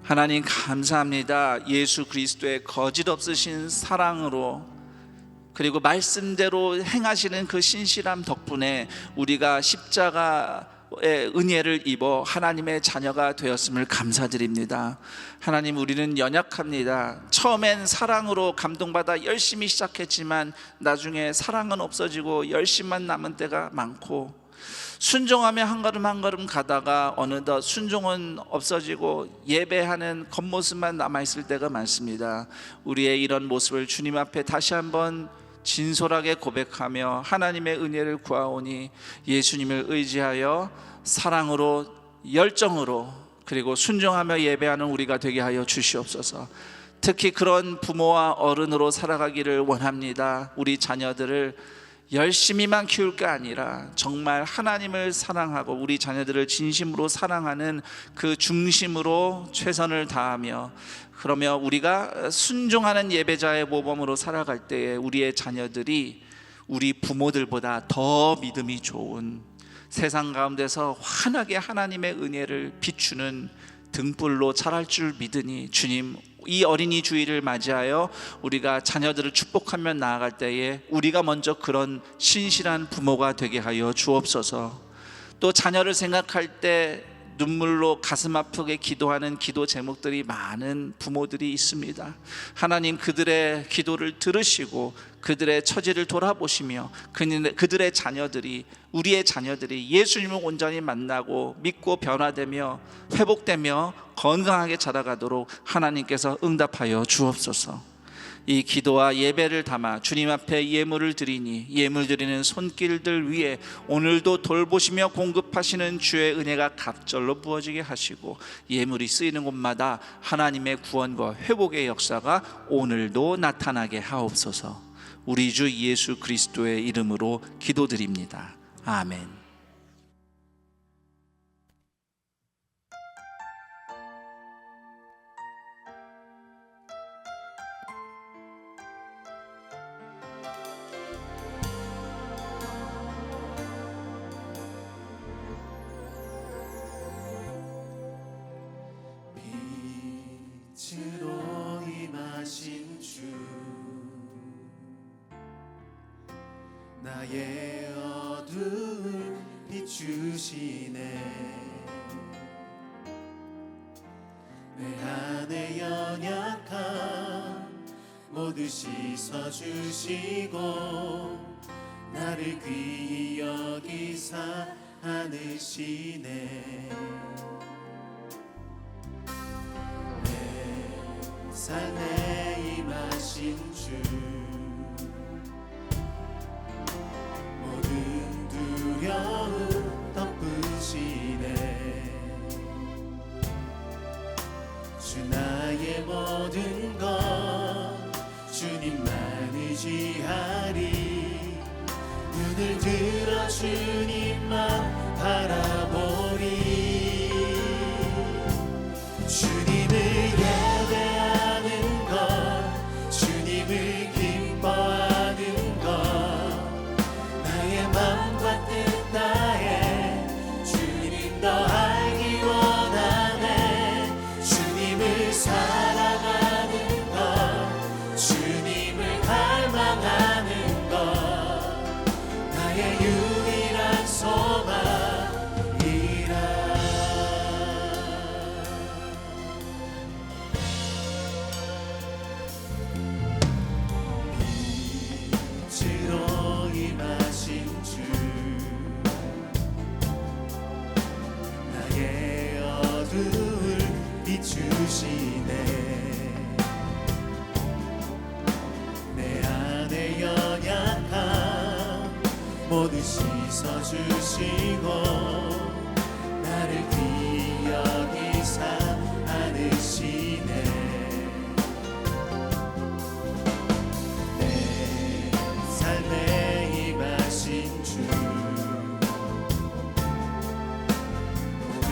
하나님 감사합니다. 예수 그리스도의 거짓 없으신 사랑으로 그리고 말씀대로 행하시는 그 신실함 덕분에 우리가 십자가의 은혜를 입어 하나님의 자녀가 되었음을 감사드립니다. 하나님, 우리는 연약합니다. 처음엔 사랑으로 감동받아 열심히 시작했지만 나중에 사랑은 없어지고 열심만 남은 때가 많고, 순종하며 한 걸음 한 걸음 가다가 어느덧 순종은 없어지고 예배하는 겉모습만 남아있을 때가 많습니다. 우리의 이런 모습을 주님 앞에 다시 한번 진솔하게 고백하며 하나님의 은혜를 구하오니 예수님을 의지하여 사랑으로, 열정으로, 그리고 순종하며 예배하는 우리가 되게 하여 주시옵소서. 특히 그런 부모와 어른으로 살아가기를 원합니다. 우리 자녀들을 열심히만 키울 게 아니라 정말 하나님을 사랑하고 우리 자녀들을 진심으로 사랑하는 그 중심으로 최선을 다하며, 그러며 우리가 순종하는 예배자의 모범으로 살아갈 때에 우리의 자녀들이 우리 부모들보다 더 믿음이 좋은, 세상 가운데서 환하게 하나님의 은혜를 비추는 등불로 자랄 줄 믿으니, 주님, 이 어린이 주일을 맞이하여 우리가 자녀들을 축복하며 나아갈 때에 우리가 먼저 그런 신실한 부모가 되게 하여 주옵소서. 또 자녀를 생각할 때 눈물로 가슴 아프게 기도하는 기도 제목들이 많은 부모들이 있습니다. 하나님, 그들의 기도를 들으시고 그들의 처지를 돌아보시며 그들의 자녀들이, 우리의 자녀들이 예수님을 온전히 만나고 믿고 변화되며 회복되며 건강하게 자라가도록 하나님께서 응답하여 주옵소서. 이 기도와 예배를 담아 주님 앞에 예물을 드리니 예물 드리는 손길들 위에 오늘도 돌보시며 공급하시는 주의 은혜가 갑절로 부어지게 하시고 예물이 쓰이는 곳마다 하나님의 구원과 회복의 역사가 오늘도 나타나게 하옵소서. 우리 주 예수 그리스도의 이름으로 기도드립니다. 아멘. 빛으로 임하신 주, 나의 어두움을 비추시네. 내 안에 연약함 모두 씻어주시고 나를 귀히 여기사 안으시네. 삶에 임하신 주, 모든 두려움 덮으시네. 주 나의 모든 것 주님만 의지하리. 눈을 들어 주님만 바라보리. 주님을 예배하는 것, 주님을 기뻐하는 것, 나의 맘과 뜻 다해 주님 더 알기 원하네. 주님을 사랑하는 것, 주님을 갈망하는 것, 나의 유일한 소망이라. 빛으로 임하신 주, 나의 어두움을 비추시네. 내 안에 연약함 모두 씻어주시고 나를 귀히 여기사 안으시네. 내 삶에 임하신 주, 모든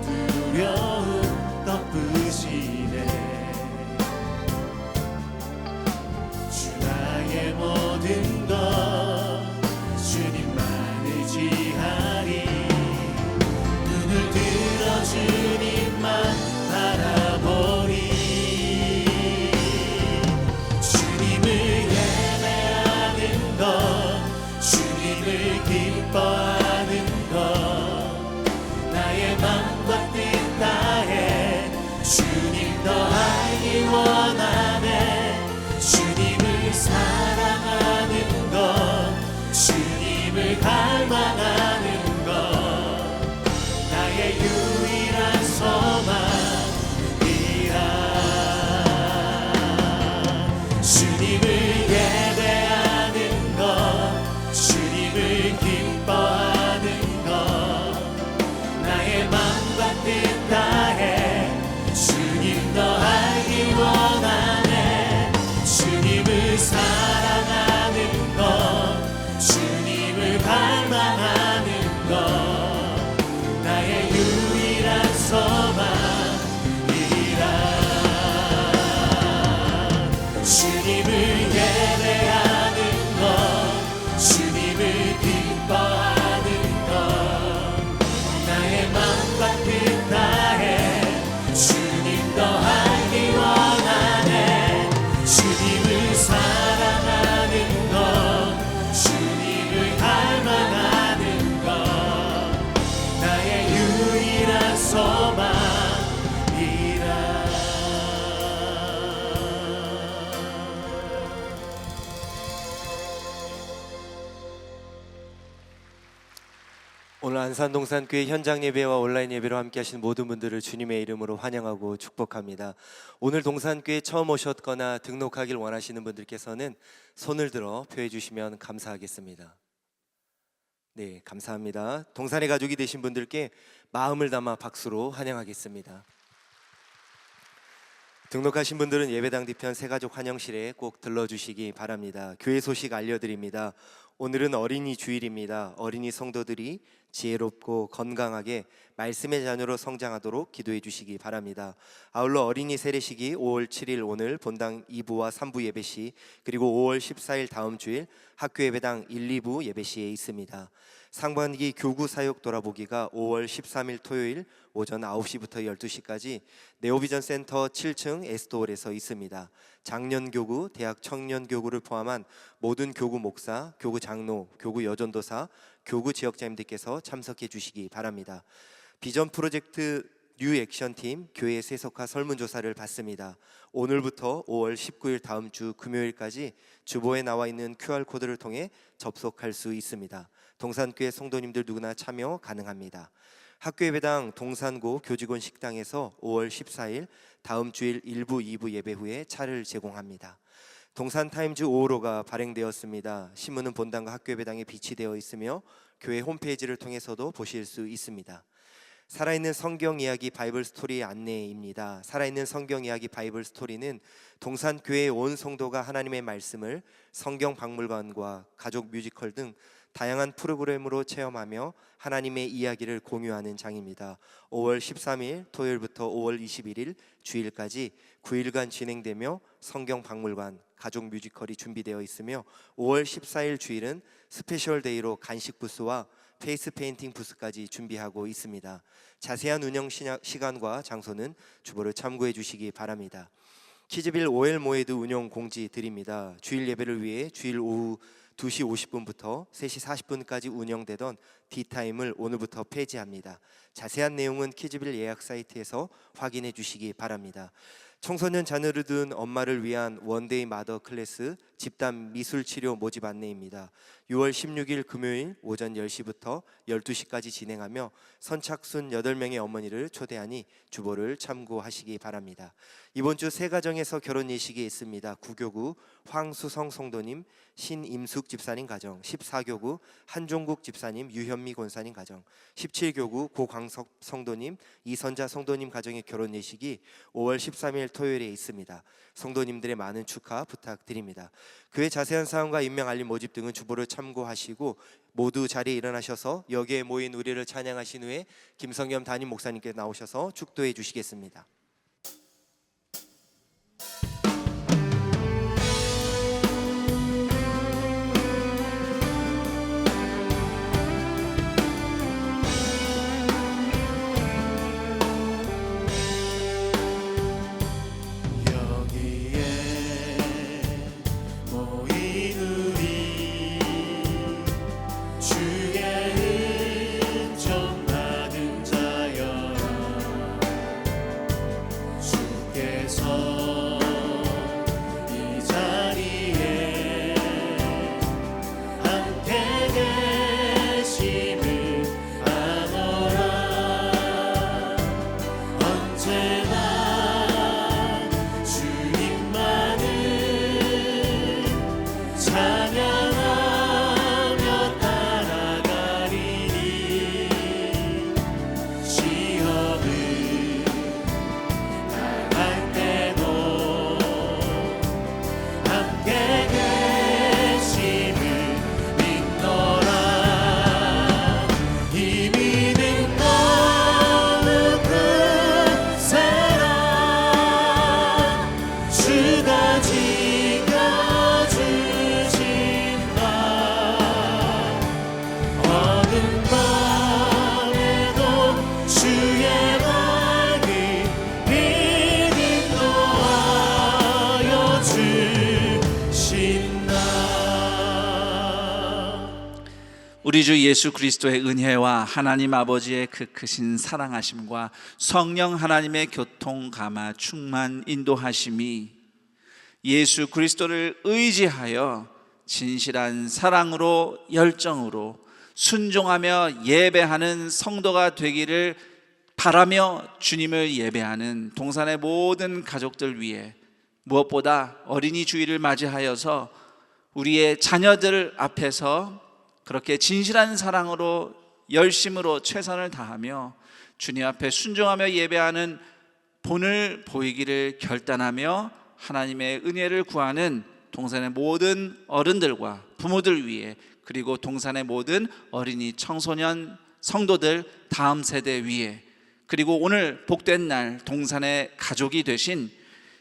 두려움 덮으시네. 주 나의 모든 것 주님만 의지하리. 눈을 들어 주님만 바라보리. 주님을 예배하는 것, 주님을 기뻐하는 것, 나의 맘과 뜻 다해 주님 더 알기 원하네. 주님을 사랑하는 것, 주님을 갈망하는 것, 나의 유일한 소망이라. 주님을 예배하는 것, 주님을 기뻐하는 오늘 안산동산교회 현장 예배와 온라인 예배로 함께 하신 모든 분들을 주님의 이름으로 환영하고 축복합니다. 오늘 동산교회 처음 오셨거나 등록하길 원하시는 분들께서는 손을 들어 표해 주시면 감사하겠습니다. 네, 감사합니다. 동산의 가족이 되신 분들께 마음을 담아 박수로 환영하겠습니다. 등록하신 분들은 예배당 뒤편 새가족 환영실에 꼭 들러주시기 바랍니다. 교회 소식 알려드립니다. 오늘은 어린이 주일입니다. 어린이 성도들이 지혜롭고 건강하게 말씀의 자녀로 성장하도록 기도해 주시기 바랍니다. 아울러 어린이 세례식이 5월 7일 오늘 본당 2부와 3부 예배시, 그리고 5월 14일 다음 주일 학교 예배당 1, 2부 예배시에 있습니다. 상반기 교구 사역 돌아보기가 5월 13일 토요일 오전 9시부터 12시까지 네오비전 센터 7층 에스토홀에서 있습니다. 장년 교구, 대학 청년 교구를 포함한 모든 교구 목사, 교구 장로, 교구 여전도사, 교구 지역장님들께서 참석해 주시기 바랍니다. 비전 프로젝트 뉴 액션팀 교회 세속화 설문조사를 받습니다. 오늘부터 5월 19일 다음 주 금요일까지 주보에 나와 있는 QR코드를 통해 접속할 수 있습니다. 동산교회 성도님들 누구나 참여 가능합니다. 학교예배당 동산고 교직원 식당에서 5월 14일 다음 주일 1부, 2부 예배 후에 차를 제공합니다. 동산타임즈 5호로가 발행되었습니다. 신문은 본당과 학교예배당에 비치되어 있으며 교회 홈페이지를 통해서도 보실 수 있습니다. 살아있는 성경 이야기 바이블 스토리 안내입니다. 살아있는 성경 이야기 바이블 스토리는 동산교회의 온 성도가 하나님의 말씀을 성경 박물관과 가족 뮤지컬 등 다양한 프로그램으로 체험하며 하나님의 이야기를 공유하는 장입니다. 5월 13일 토요일부터 5월 21일 주일까지 9일간 진행되며 성경 박물관, 가족 뮤지컬이 준비되어 있으며 5월 14일 주일은 스페셜 데이로 간식 부스와 페이스 페인팅 부스까지 준비하고 있습니다. 자세한 운영 시간과 장소는 주보를 참고해 주시기 바랍니다. 키즈빌 오엘 모에드 운영 공지 드립니다. 주일 예배를 위해 주일 오후 2시 50분부터 3시 40분까지 운영되던 D타임을 오늘부터 폐지합니다. 자세한 내용은 키즈빌 예약 사이트에서 확인해 주시기 바랍니다. 청소년 자녀를 둔 엄마를 위한 원데이 마더 클래스 집단 미술 치료 모집 안내입니다. 6월 16일 금요일 오전 10시부터 12시까지 진행하며 선착순 8명의 어머니를 초대하니 주보를 참고하시기 바랍니다. 이번 주 세 가정에서 결혼 예식이 있습니다. 9교구 황수성 성도님, 신임숙 집사님 가정, 14교구 한종국 집사님, 유현미 권사님 가정, 17교구 고광석 성도님, 이선자 성도님 가정의 결혼 예식이 5월 13일 토요일에 있습니다. 성도님들의 많은 축하 부탁드립니다. 그의 자세한 사항과 인명 알림 모집 등은 주보를 참고하시고 모두 자리에 일어나셔서 여기에 모인 우리를 찬양하신 후에 김성겸 담임 목사님께 나오셔서 축도해 주시겠습니다. 우리 주 예수 그리스도의 은혜와 하나님 아버지의 그 크신 사랑하심과 성령 하나님의 교통 감화 충만 인도하심이 예수 그리스도를 의지하여 진실한 사랑으로 열정으로 순종하며 예배하는 성도가 되기를 바라며 주님을 예배하는 동산의 모든 가족들 위해, 무엇보다 어린이 주일을 맞이하여서 우리의 자녀들 앞에서 그렇게 진실한 사랑으로 열심으로 최선을 다하며 주님 앞에 순종하며 예배하는 본을 보이기를 결단하며 하나님의 은혜를 구하는 동산의 모든 어른들과 부모들 위해, 그리고 동산의 모든 어린이 청소년 성도들 다음 세대 위에, 그리고 오늘 복된 날 동산의 가족이 되신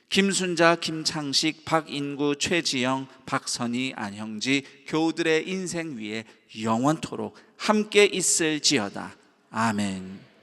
김순자, 김창식, 박인구, 최지영, 박선희, 안형지 교우들의 인생 위에 영원토록 함께 있을지어다. 아멘.